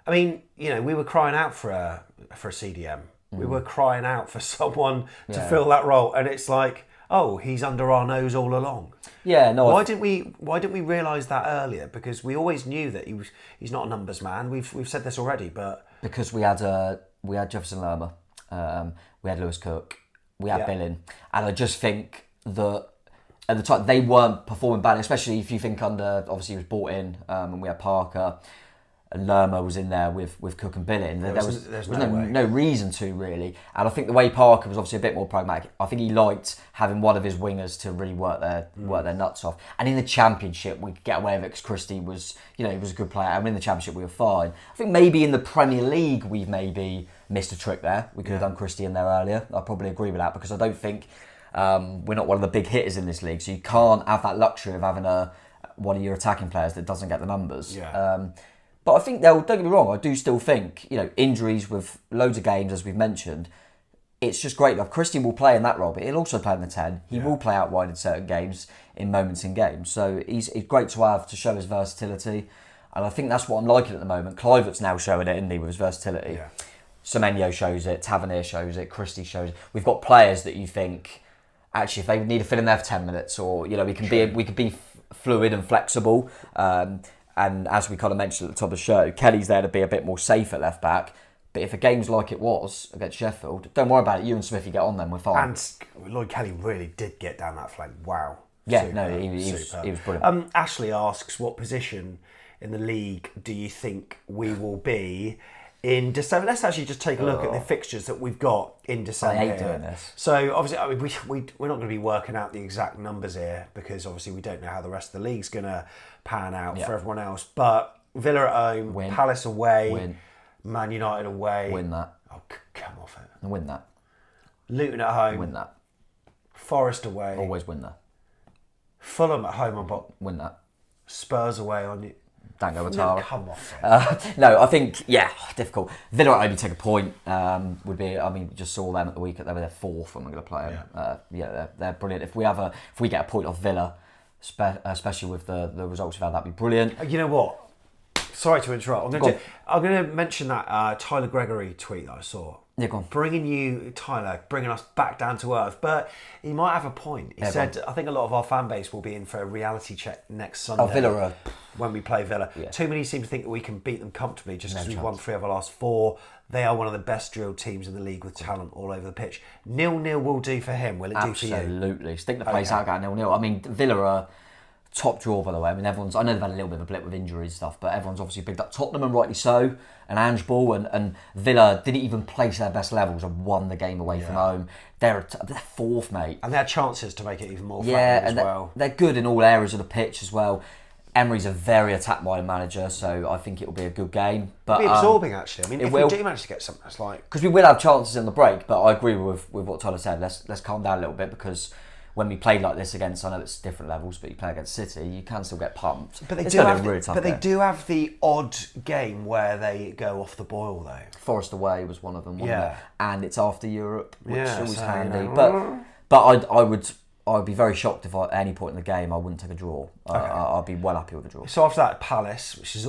I mean, you know, we were crying out for a CDM. We were crying out for someone to fill that role, and it's like, oh, he's under our nose all along. Yeah, no. Why didn't we realise that earlier? Because we always knew that he's not a numbers man. We've said this already, but because we had Jefferson Lerma, we had Lewis Cook, we had Billing, and I just think that at the time they weren't performing badly, especially if you think under, obviously he was brought in, and we had Parker. And Lerma was in there with Cook and Billing. There was no reason to, really. And I think the way Parker was obviously a bit more pragmatic, I think he liked having one of his wingers to really work their nuts off. And in the Championship, we could get away with it because Christie was, you know, he was a good player. And in the Championship, we were fine. I think maybe in the Premier League, we've maybe missed a trick there. We could have done Christie in there earlier. I probably agree with that because I don't think we're not one of the big hitters in this league. So you can't have that luxury of having one of your attacking players that doesn't get the numbers. Yeah. But I think don't get me wrong, I do still think, you know, injuries with loads of games, as we've mentioned, it's just great. Like, Christian will play in that role, but he'll also play in the 10. He will play out wide in certain games, in moments in games. So he's great to have to show his versatility. And I think that's what I'm liking at the moment. Kluivert's now showing it, isn't he, with his versatility. Yeah. Semenyo shows it, Tavernier shows it, Christie shows it. We've got players that you think, actually, if they need to fit in there for 10 minutes, or, you know, we could be fluid and flexible. And as we kind of mentioned at the top of the show, Kelly's there to be a bit more safe at left back. But if a game's like it was against Sheffield, don't worry about it. You and Smithy get on then, we're fine. And Lloyd Kelly really did get down that flank. Wow. Yeah, he was brilliant. Ashley asks, what position in the league do you think we will be in December? Let's actually just take a look at the fixtures that we've got in December. I hate doing this. So obviously, I mean, we're not going to be working out the exact numbers here because obviously we don't know how the rest of the league's going to pan out for everyone else. But Villa at home, Win. Palace away, Win. Man United away. Win that. Oh, come off it. Win that. Luton at home. Win that. Forest away. Always win that. Fulham at home on bot. Win that. Spurs away on you. Dango No, Ouattara. come off it. No, I think, difficult. Villa at home, you take a point, would be, I mean, just saw them at the weekend, they were their 4th when we're going to play them. They're brilliant. If we get a point off Villa, especially with the results we've had, that'd be brilliant. You know what? Sorry to interrupt. I'm going to mention that Tyler Gregory tweet that I saw. Yeah, go on. Bringing us back down to earth. But he might have a point. He said, I think a lot of our fan base will be in for a reality check next Sunday. Villa when we play Villa. Yeah. Too many seem to think that we can beat them comfortably just because we've won 3 of our last 4. They are one of the best drilled teams in the league with talent all over the pitch. 0-0 will do for him. Will it do for you? Absolutely. Stick the place out, at 0-0. I mean, Villa are top draw, by the way. I mean, I know they've had a little bit of a blip with injuries and stuff, but everyone's obviously picked up Tottenham, and rightly so, and Ange Ball, and Villa didn't even place their best levels and won the game away from home. They're 4th, mate. And they had chances to make it even more fun as well. They're good in all areas of the pitch as well. Emery's a very attack-minded manager, so I think it will be a good game. But it'll be absorbing, actually. I mean, if we do manage to get something that's like... Because we will have chances in the break, but I agree with what Tyler said. Let's calm down a little bit, because when we played like this against, I know it's different levels, but you play against City, you can still get pumped. But they do have the odd game where they go off the boil, though. Forest away was one of them, wasn't it? And it's after Europe, which is always handy. You know. But I'd be very shocked if at any point in the game I wouldn't take a draw. I'd be well happy with a draw. So after that, Palace, which is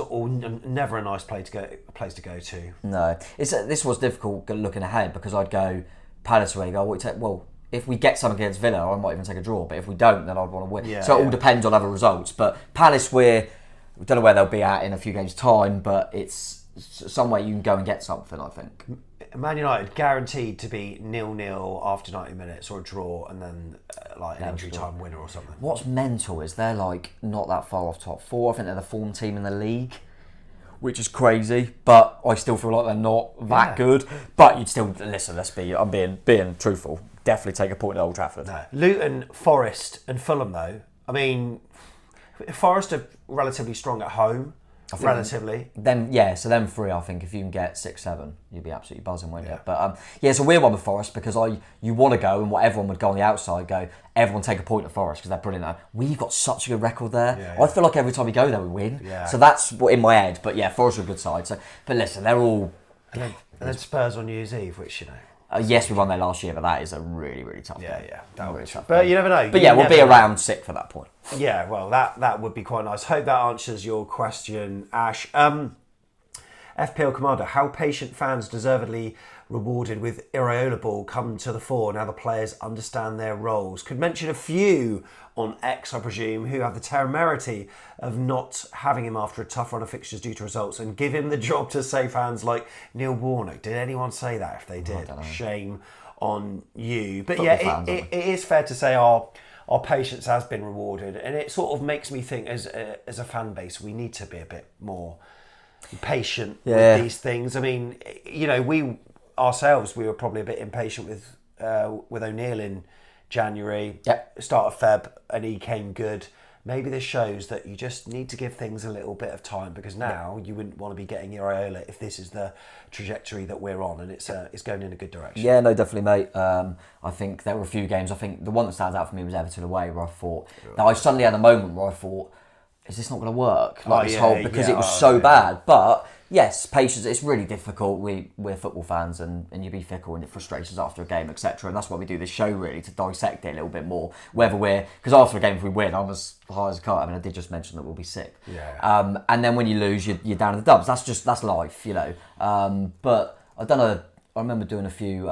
never a nice place to go to. No, this was difficult looking ahead, because I'd go Palace away. Well, if we get some against Villa, I might even take a draw. But if we don't, then I'd want to win. It all depends on other results. But Palace, we don't know where they'll be at in a few games' time, but it's some way you can go and get something, I think. Man United guaranteed to be 0-0 after 90 minutes or a draw, and then an injury time winner or something. What's mental is they're not that far off top four. I think they're the form team in the league, which is crazy. But I still feel like they're not that good. But you'd still listen. I'm being truthful. Definitely take a point at Old Trafford. No. Luton, Forest, and Fulham though. I mean, Forest are relatively strong at home. Relatively. So them three, I think, if you can get 6-7, you'd be absolutely buzzing, won't you? But it's a weird one with Forest because you want to go, and what everyone would go on the outside, everyone take a point at Forest because they're brilliant now. We've got such a good record there. I feel like every time we go there, we win. Yeah. So that's what in my head. But yeah, Forest are a good side. So, but listen, they're all. And then Spurs on New Year's Eve, which yes, we won there last year, but that is a really, really tough game. That really tough. But you never know. But we'll be around 6 for that point. Yeah, well, that would be quite nice. Hope that answers your question, Ash. FPL Commander, how patient fans deservedly rewarded with Iraola ball come to the fore now the players understand their roles. Could mention a few on X, I presume, who have the temerity of not having him after a tough run of fixtures due to results and give him the job to save hands like Neil Warnock. Did anyone say that? If they did, shame on you. But it is fair to say our patience has been rewarded, and it sort of makes me think as a fan base we need to be a bit more patient with these things. I mean, we were probably a bit impatient with O'Neill in January, start of Feb, and he came good. Maybe this shows that you just need to give things a little bit of time, because now you wouldn't want to be getting Iraola if this is the trajectory that we're on, and it's going in a good direction. Yeah, no, definitely, mate. I think there were a few games. I think the one that stands out for me was Everton away, where I thought that I suddenly had a moment where I thought, is this not going to work? Because it was so bad. But yes, patience. It's really difficult. We're football fans, and you be fickle, and it frustrates us after a game, etc. And that's why we do this show, really, to dissect it a little bit more. Because after a game, if we win, I'm as high as a kite. I mean, I did just mention that we'll be sick. Yeah. And then when you lose, you're down in the dubs. That's life, But I don't know. I remember doing a few.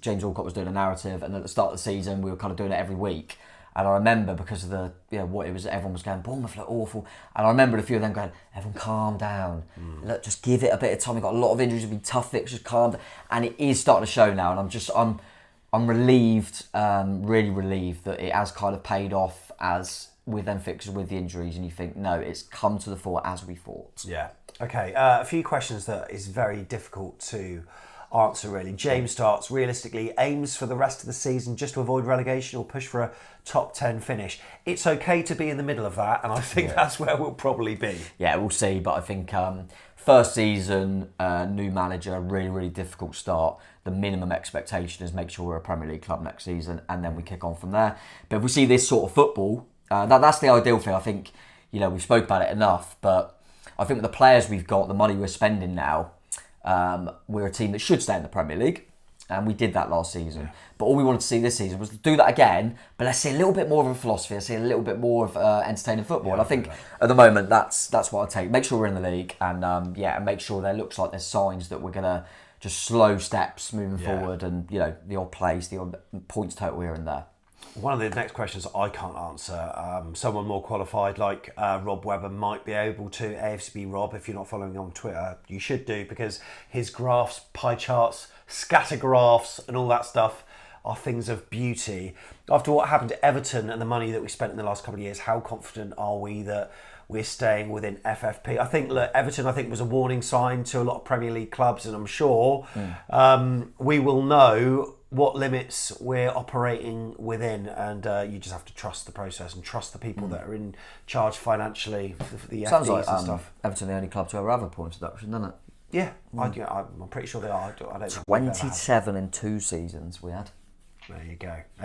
James Alcott was doing a narrative, and at the start of the season, we were kind of doing it every week. And I remember, because of the what it was, everyone was going, Bournemouth look awful. And I remember a few of them going, everyone calm down. Look, just give it a bit of time. We've got a lot of injuries, it's been tough fixtures, calm down. And it is starting to show now. And I'm relieved, really relieved that it has kind of paid off as with them fixtures, with the injuries. And you think, no, it's come to the fore as we thought. Yeah. Okay, a few questions that is very difficult to answer, really. James starts, realistically, aims for the rest of the season just to avoid relegation or push for a top 10 finish. It's okay to be in the middle of that, and I think that's where we'll probably be. Yeah, we'll see, but I think first season, new manager, really, really difficult start. The minimum expectation is make sure we're a Premier League club next season, and then we kick on from there. But if we see this sort of football, that's the ideal thing. I think, we've spoke about it enough, but I think with the players we've got, the money we're spending now, we're a team that should stay in the Premier League, and we did that last season. Yeah. But all we wanted to see this season was to do that again, but let's see a little bit more of a philosophy, let's see a little bit more of entertaining football. And I think at the moment that's what I'd take. Make sure we're in the league, and and make sure there looks like there's signs that we're gonna just slow steps moving forward, and the odd plays, the odd points total here and there. One of the next questions I can't answer, someone more qualified like Rob Webber might be able to. AFCB Rob, if you're not following him on Twitter, you should do, because his graphs, pie charts, scatter graphs and all that stuff are things of beauty. After what happened to Everton and the money that we spent in the last couple of years, how confident are we that we're staying within FFP? I think, Everton, was a warning sign to a lot of Premier League clubs, and I'm sure we will know what limits we're operating within, and you just have to trust the process and trust the people that are in charge financially for the Sounds FDs like, and stuff. Everton the only club to ever have a points deduction, doesn't it? Yeah, I'm pretty sure they are. I don't 27 in 2 seasons we had. There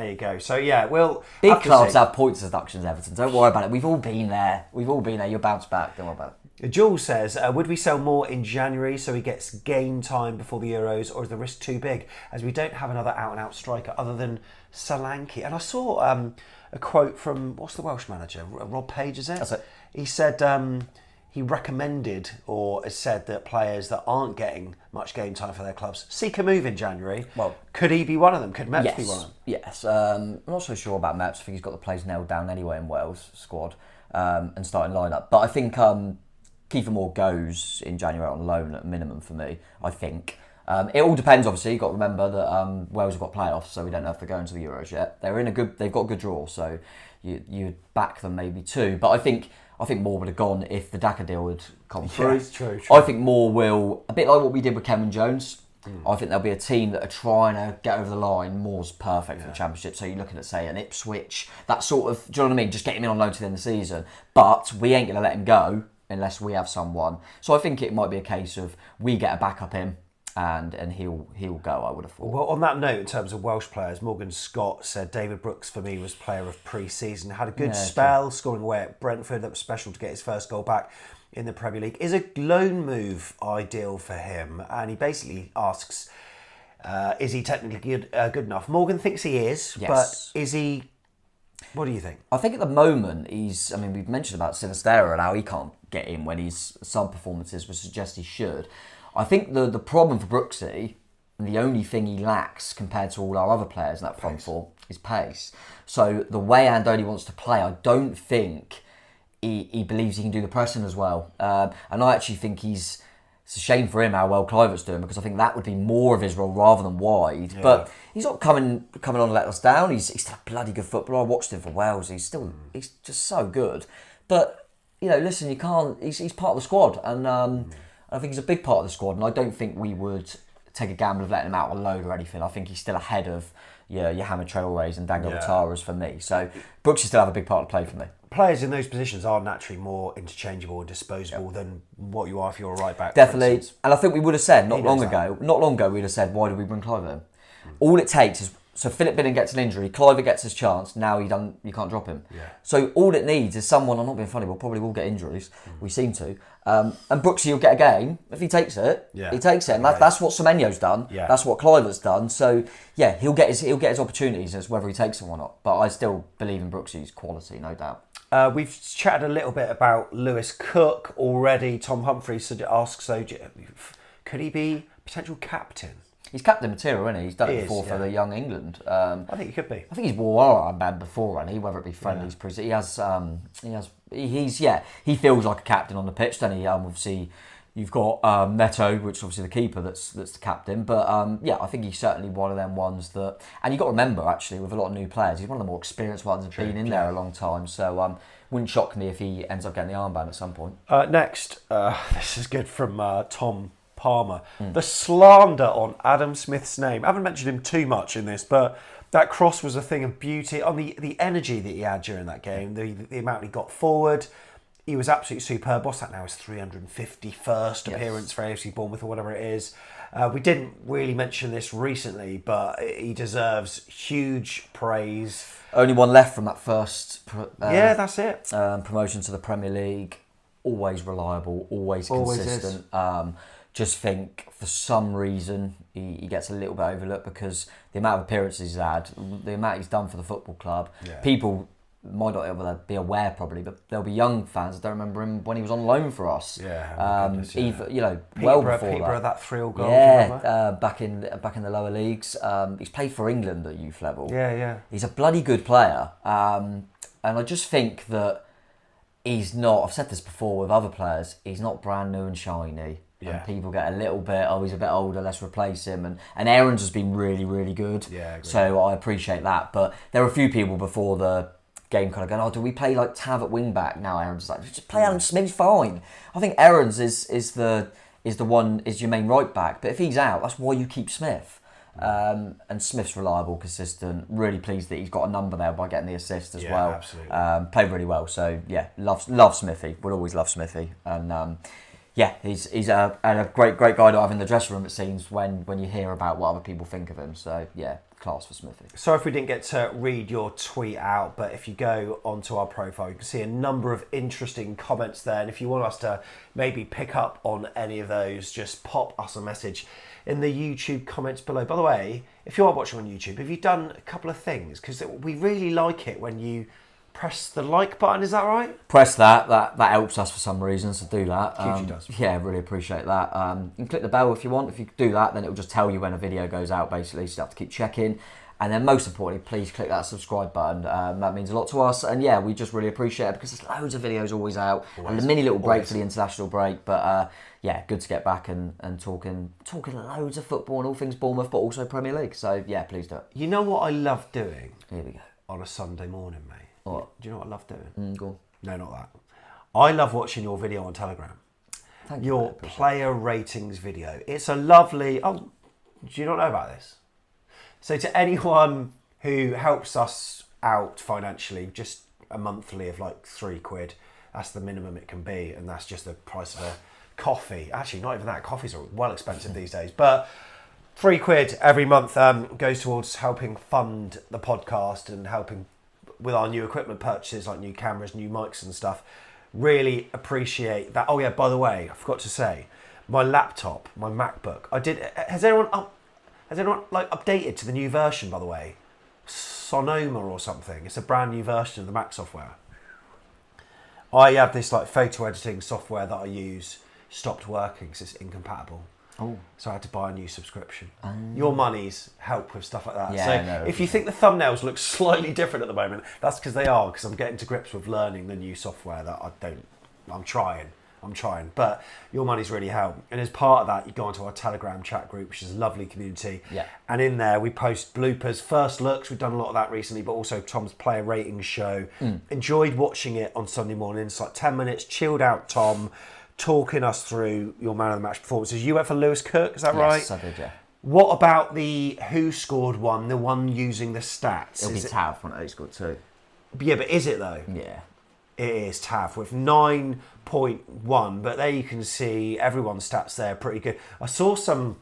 you go. So we'll big clubs have points deductions. Everton, don't worry about it. We've all been there. You'll bounce back. Don't worry about it. Jules says, would we sell more in January so he gets game time before the Euros, or is the risk too big as we don't have another out-and-out striker other than Solanke? And I saw a quote from, what's the Welsh manager? Rob Page, is it? That's it. He said he recommended, or has said, that players that aren't getting much game time for their clubs seek a move in January. Well, could he be one of them? Could Meps be one of them? Yes. I'm not so sure about Meps. I think he's got the players nailed down anyway in Wales squad and starting lineup. But I think Kiefer Moore goes in January on loan at a minimum for me, I think. It all depends, obviously. You've got to remember that Wales have got playoffs, so we don't know if they're going to the Euros yet. They've got a good draw, so you'd back them maybe too. But I think Moore would have gone if the Daka deal had come through. Yes, true. I think Moore will, a bit like what we did with Cameron Jones. I think there'll be a team that are trying to get over the line. Moore's perfect for the Championship, so you're looking at, say, an Ipswich, that sort of, do you know what I mean? Just get him in on loan to the end of the season. But we ain't going to let him go unless we have someone. So I think it might be a case of we get a backup in and he'll go, I would have thought. Well, on that note, in terms of Welsh players, Morgan Scott said David Brooks for me was player of pre-season. Had a good spell, scoring away at Brentford. That was special to get his first goal back in the Premier League. Is a loan move ideal for him? And he basically asks, is he technically good enough? Morgan thinks he is, but is he... What do you think? I think at the moment we've mentioned about Sinistera and how he can't get in when some performances would suggest he should. I think the problem for Brooksy, and the only thing he lacks compared to all our other players in that front four, is pace. So the way Andoni wants to play, I don't think he believes he can do the pressing as well. And I actually think it's a shame for him how well Kluivert's doing, because I think that would be more of his role rather than wide. Yeah. But he's not coming on and let us down. He's still a bloody good footballer. I watched him for Wales. He's just so good. But listen, you can't. He's part of the squad, and I think he's a big part of the squad. And I don't think we would take a gamble of letting him out on loan or anything. I think he's still ahead of your Hamid Traore's and Dango Ouattara's for me. So Brooks still have a big part to play for me. Players in those positions are naturally more interchangeable and disposable than what you are if you're a right back. Definitely. And I think we would have said not long ago we'd have said, why did we bring Kluivert in? All it takes is, so Philip Billing gets an injury, Kluivert gets his chance, now you can't drop him. Yeah. So all it needs is someone, I'm not being funny, but probably will get injuries. We seem to. And Brooksy will get a game. If he takes it, he takes it. And that's what Semenyo's done. Yeah. That's what Kluivert's done. So yeah, he'll get his opportunities, as whether he takes them or not. But I still believe in Brooksy's quality, no doubt. We've chatted a little bit about Lewis Cook already. Tom Humphreys asks, could he be potential captain? He's captain material, isn't he? He's done it before for the young England. I think he could be. I think he's wore our armband before, hasn't he? Whether it be friendlies, he feels like a captain on the pitch, doesn't he? Obviously, you've got Neto, which is obviously the keeper that's the captain. But I think he's certainly one of them ones that... And you've got to remember, actually, with a lot of new players, he's one of the more experienced ones and been in there a long time. So wouldn't shock me if he ends up getting the armband at some point. Next, this is good from Tom Palmer. The slander on Adam Smith's name. I haven't mentioned him too much in this, but that cross was a thing of beauty. On the energy that he had during that game, the amount he got forward... He was absolutely superb. What's that now? His 351st appearance for AFC Bournemouth or whatever it is. We didn't really mention this recently, but he deserves huge praise. Only one left from that first that's it. Promotion to the Premier League. Always reliable, always consistent. Just think for some reason he gets a little bit overlooked because the amount of appearances he's had, the amount he's done for the football club. Yeah. People might not be aware probably, but there'll be young fans that don't remember him when he was on loan for us. Well before Peterborough, that 3-goal goal. Back in the lower leagues. He's played for England at youth level. Yeah. He's a bloody good player, and I just think that he's not. I've said this before with other players. He's not brand new and shiny. Yeah. And people get a little bit, he's a bit older, let's replace him. And Aarons has been really, really good. Yeah, so I appreciate that. But there were a few people before the game kind of going, do we play like Tav at wing back? Now Aarons is like, just play Alan Smith, he's fine. I think Aarons is your main right back, but if he's out, that's why you keep Smith. And Smith's reliable, consistent, really pleased that he's got a number there by getting the assist as well. Absolutely. Played really well, so yeah, love Smithy, we'll always love Smithy. And he's a great guy to have in the dressing room, it seems, when you hear about what other people think of him. So yeah, class for Smithy. Sorry if we didn't get to read your tweet out, but if you go onto our profile, you can see a number of interesting comments there. And if you want us to maybe pick up on any of those, just pop us a message in the YouTube comments below. By the way, if you are watching on YouTube, have you done a couple of things? Because we really like it when you press the like button, is that right? Press that helps us for some reason, so do that. Hugely does. Yeah, really appreciate that. You can click the bell if you want. If you do that, then it'll just tell you when a video goes out, basically, so you have to keep checking. And then most importantly, please click that subscribe button. That means a lot to us. And yeah, we just really appreciate it because there's loads of videos always out. And a mini little break for the international break. But yeah, good to get back and talking loads of football and all things Bournemouth, but also Premier League. So yeah, please do it. You know what I love doing? Here we go. On a Sunday morning, mate. What? Do you know what I love doing? Go on. No, not that. I love watching your video on Telegram. Thank you. Your player ratings video. It's a lovely... Oh, do you not know about this? So to anyone who helps us out financially, just a monthly of like £3, that's the minimum it can be, and that's just the price of a coffee. Actually, not even that. Coffees are well expensive these days, but £3 every month goes towards helping fund the podcast and helping with our new equipment purchases, like new cameras, new mics and stuff. Really appreciate that. Oh yeah, by the way, I forgot to say, my laptop, my MacBook, has anyone like updated to the new version, by the way? Sonoma or something. It's a brand new version of the Mac software. I have this like photo editing software that I use, stopped working because it's incompatible. Oh. So I had to buy a new subscription. Your money's help with stuff like that. Yeah, so if you think the thumbnails look slightly different at the moment, that's because they are, because I'm getting to grips with learning the new software that I'm trying. But your money's really helped. And as part of that, you go onto our Telegram chat group, which is a lovely community. Yeah. And in there, we post bloopers, first looks. We've done a lot of that recently, but also Tom's player ratings show. Enjoyed watching it on Sunday mornings. Like 10 minutes, chilled out Tom, talking us through your man of the match performances. You went for Lewis Cook, is that right? Yes, I did, yeah. What about the who scored one, the one using the stats? It'll be Tav when he scored 2. Yeah, but is it though? Yeah. It is Tav with 9.1, but there you can see everyone's stats there pretty good. I saw some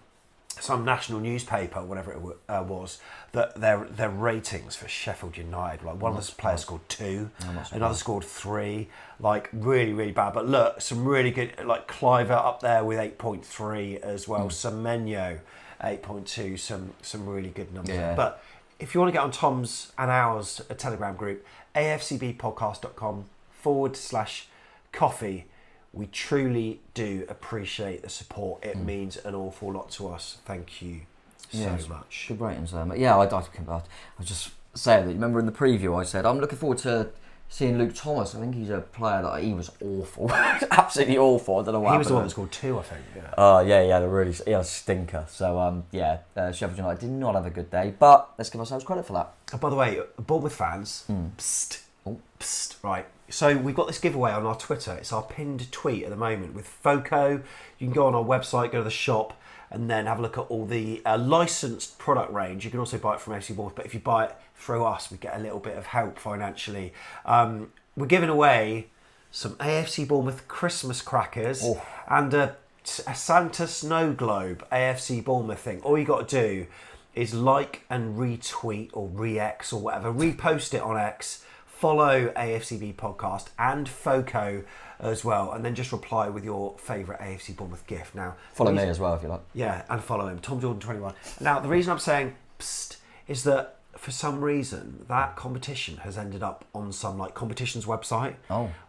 national newspaper, whatever it was, that their ratings for Sheffield United, like one of the players scored 2, another scored 3, like really, really bad. But look, some really good, like Cliver up there with 8.3 as well, Semenyo 8.2, some really good numbers. Yeah. But if you want to get on Tom's and ours Telegram group, afcbpodcast.com/coffee. We truly do appreciate the support. It means an awful lot to us. Thank you so much. Good ratings there. Yeah, I was just saying that. Remember in the preview I said, I'm looking forward to seeing Luke Thomas. I think he's a player that he was awful. Absolutely awful. I don't know what He was the one happened. that scored 2, I think. Yeah. He had a stinker. So, Sheffield United did not have a good day, but let's give ourselves credit for that. Oh, by the way, Bournemouth fans, psst, right. So we've got this giveaway on our Twitter. It's our pinned tweet at the moment with Foco. You can go on our website, go to the shop, and then have a look at all the licensed product range. You can also buy it from AFC Bournemouth, but if you buy it through us, we get a little bit of help financially. We're giving away some AFC Bournemouth Christmas crackers and a Santa snow globe AFC Bournemouth thing. All you got to do is like and retweet or re-X or whatever. Repost it on X. Follow AFCB podcast and Foco as well, and then just reply with your favourite AFC Bournemouth gift. Now, Follow me as well if you like. Yeah, and follow him, Tom Jordan 21. Now, the reason I'm saying psst is that for some reason that competition has ended up on some like competitions website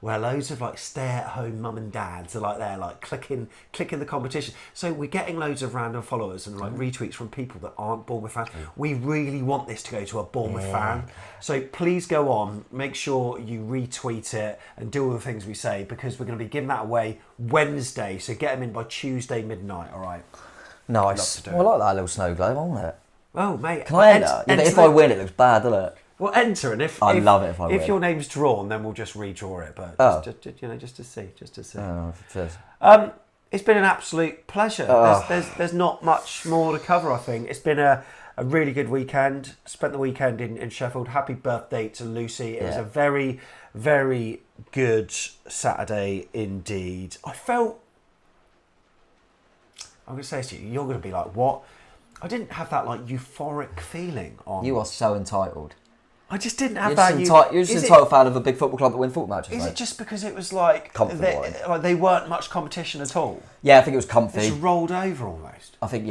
where loads of like stay-at-home mum and dads are like there like clicking the competition. So we're getting loads of random followers and like retweets from people that aren't Bournemouth fans. We really want this to go to a Bournemouth fan. So please go on, make sure you retweet it and do all the things we say, because we're going to be giving that away Wednesday. So get them in by Tuesday midnight. All right. Nice. Well, I like that little snow globe, I want it. Oh, mate. Can I enter? Yeah, but if I win, it looks bad, doesn't it? Well, enter, and if I love it if I win. If your name's drawn, then we'll just redraw it. But just to see. Oh, it's been an absolute pleasure. There's not much more to cover. I think it's been a really good weekend. Spent the weekend in Sheffield. Happy birthday to Lucy. It was a very, very good Saturday indeed. I'm going to say to you, you're going to be like, what? I didn't have that like euphoric feeling on. You are so entitled. I just didn't have You're that. You're just an entitled fan of a big football club that win football matches. Is it just because it was like they weren't much competition at all? Yeah, I think it was comfy. It's rolled over almost. I think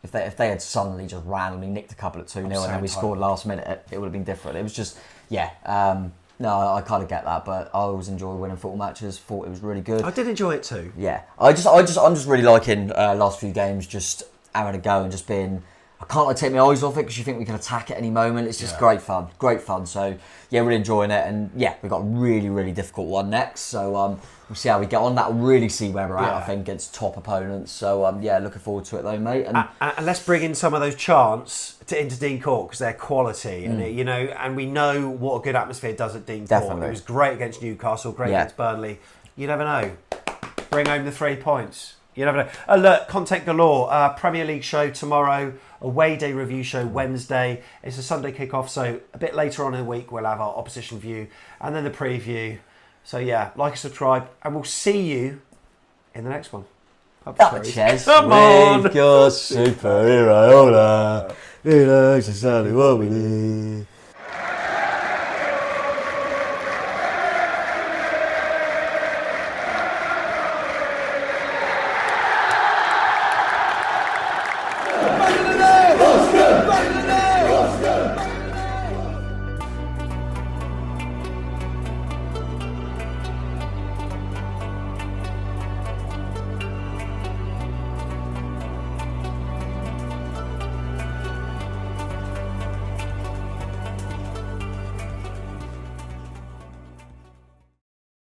if they had suddenly just randomly nicked a couple at 2-0 and then we scored last minute, it would have been different. It was just no, I kind of get that, but I always enjoy winning football matches. Thought it was really good. I did enjoy it too. Yeah, I'm just really liking last few games, just having a go and just being I can't take my eyes off it because you think we can attack at any moment. It's just great fun. So yeah, really enjoying it, and yeah, we've got a really, really difficult one next. So we'll see how we get on. That'll really see where we're at, I think, against top opponents. So yeah, looking forward to it though, mate. And let's bring in some of those chants into Dean Court because they're quality, and and we know what a good atmosphere does at Dean Court. It was great against Newcastle, great against Burnley. You never know. Bring home the 3 points. You never know. Look, content galore. Premier League show tomorrow. Away day review show Wednesday. It's a Sunday kickoff, so a bit later on in the week we'll have our opposition view and then the preview. So yeah, like and subscribe, and we'll see you in the next one. Cherries. Come on! With your super Iraola. He knows exactly what we need.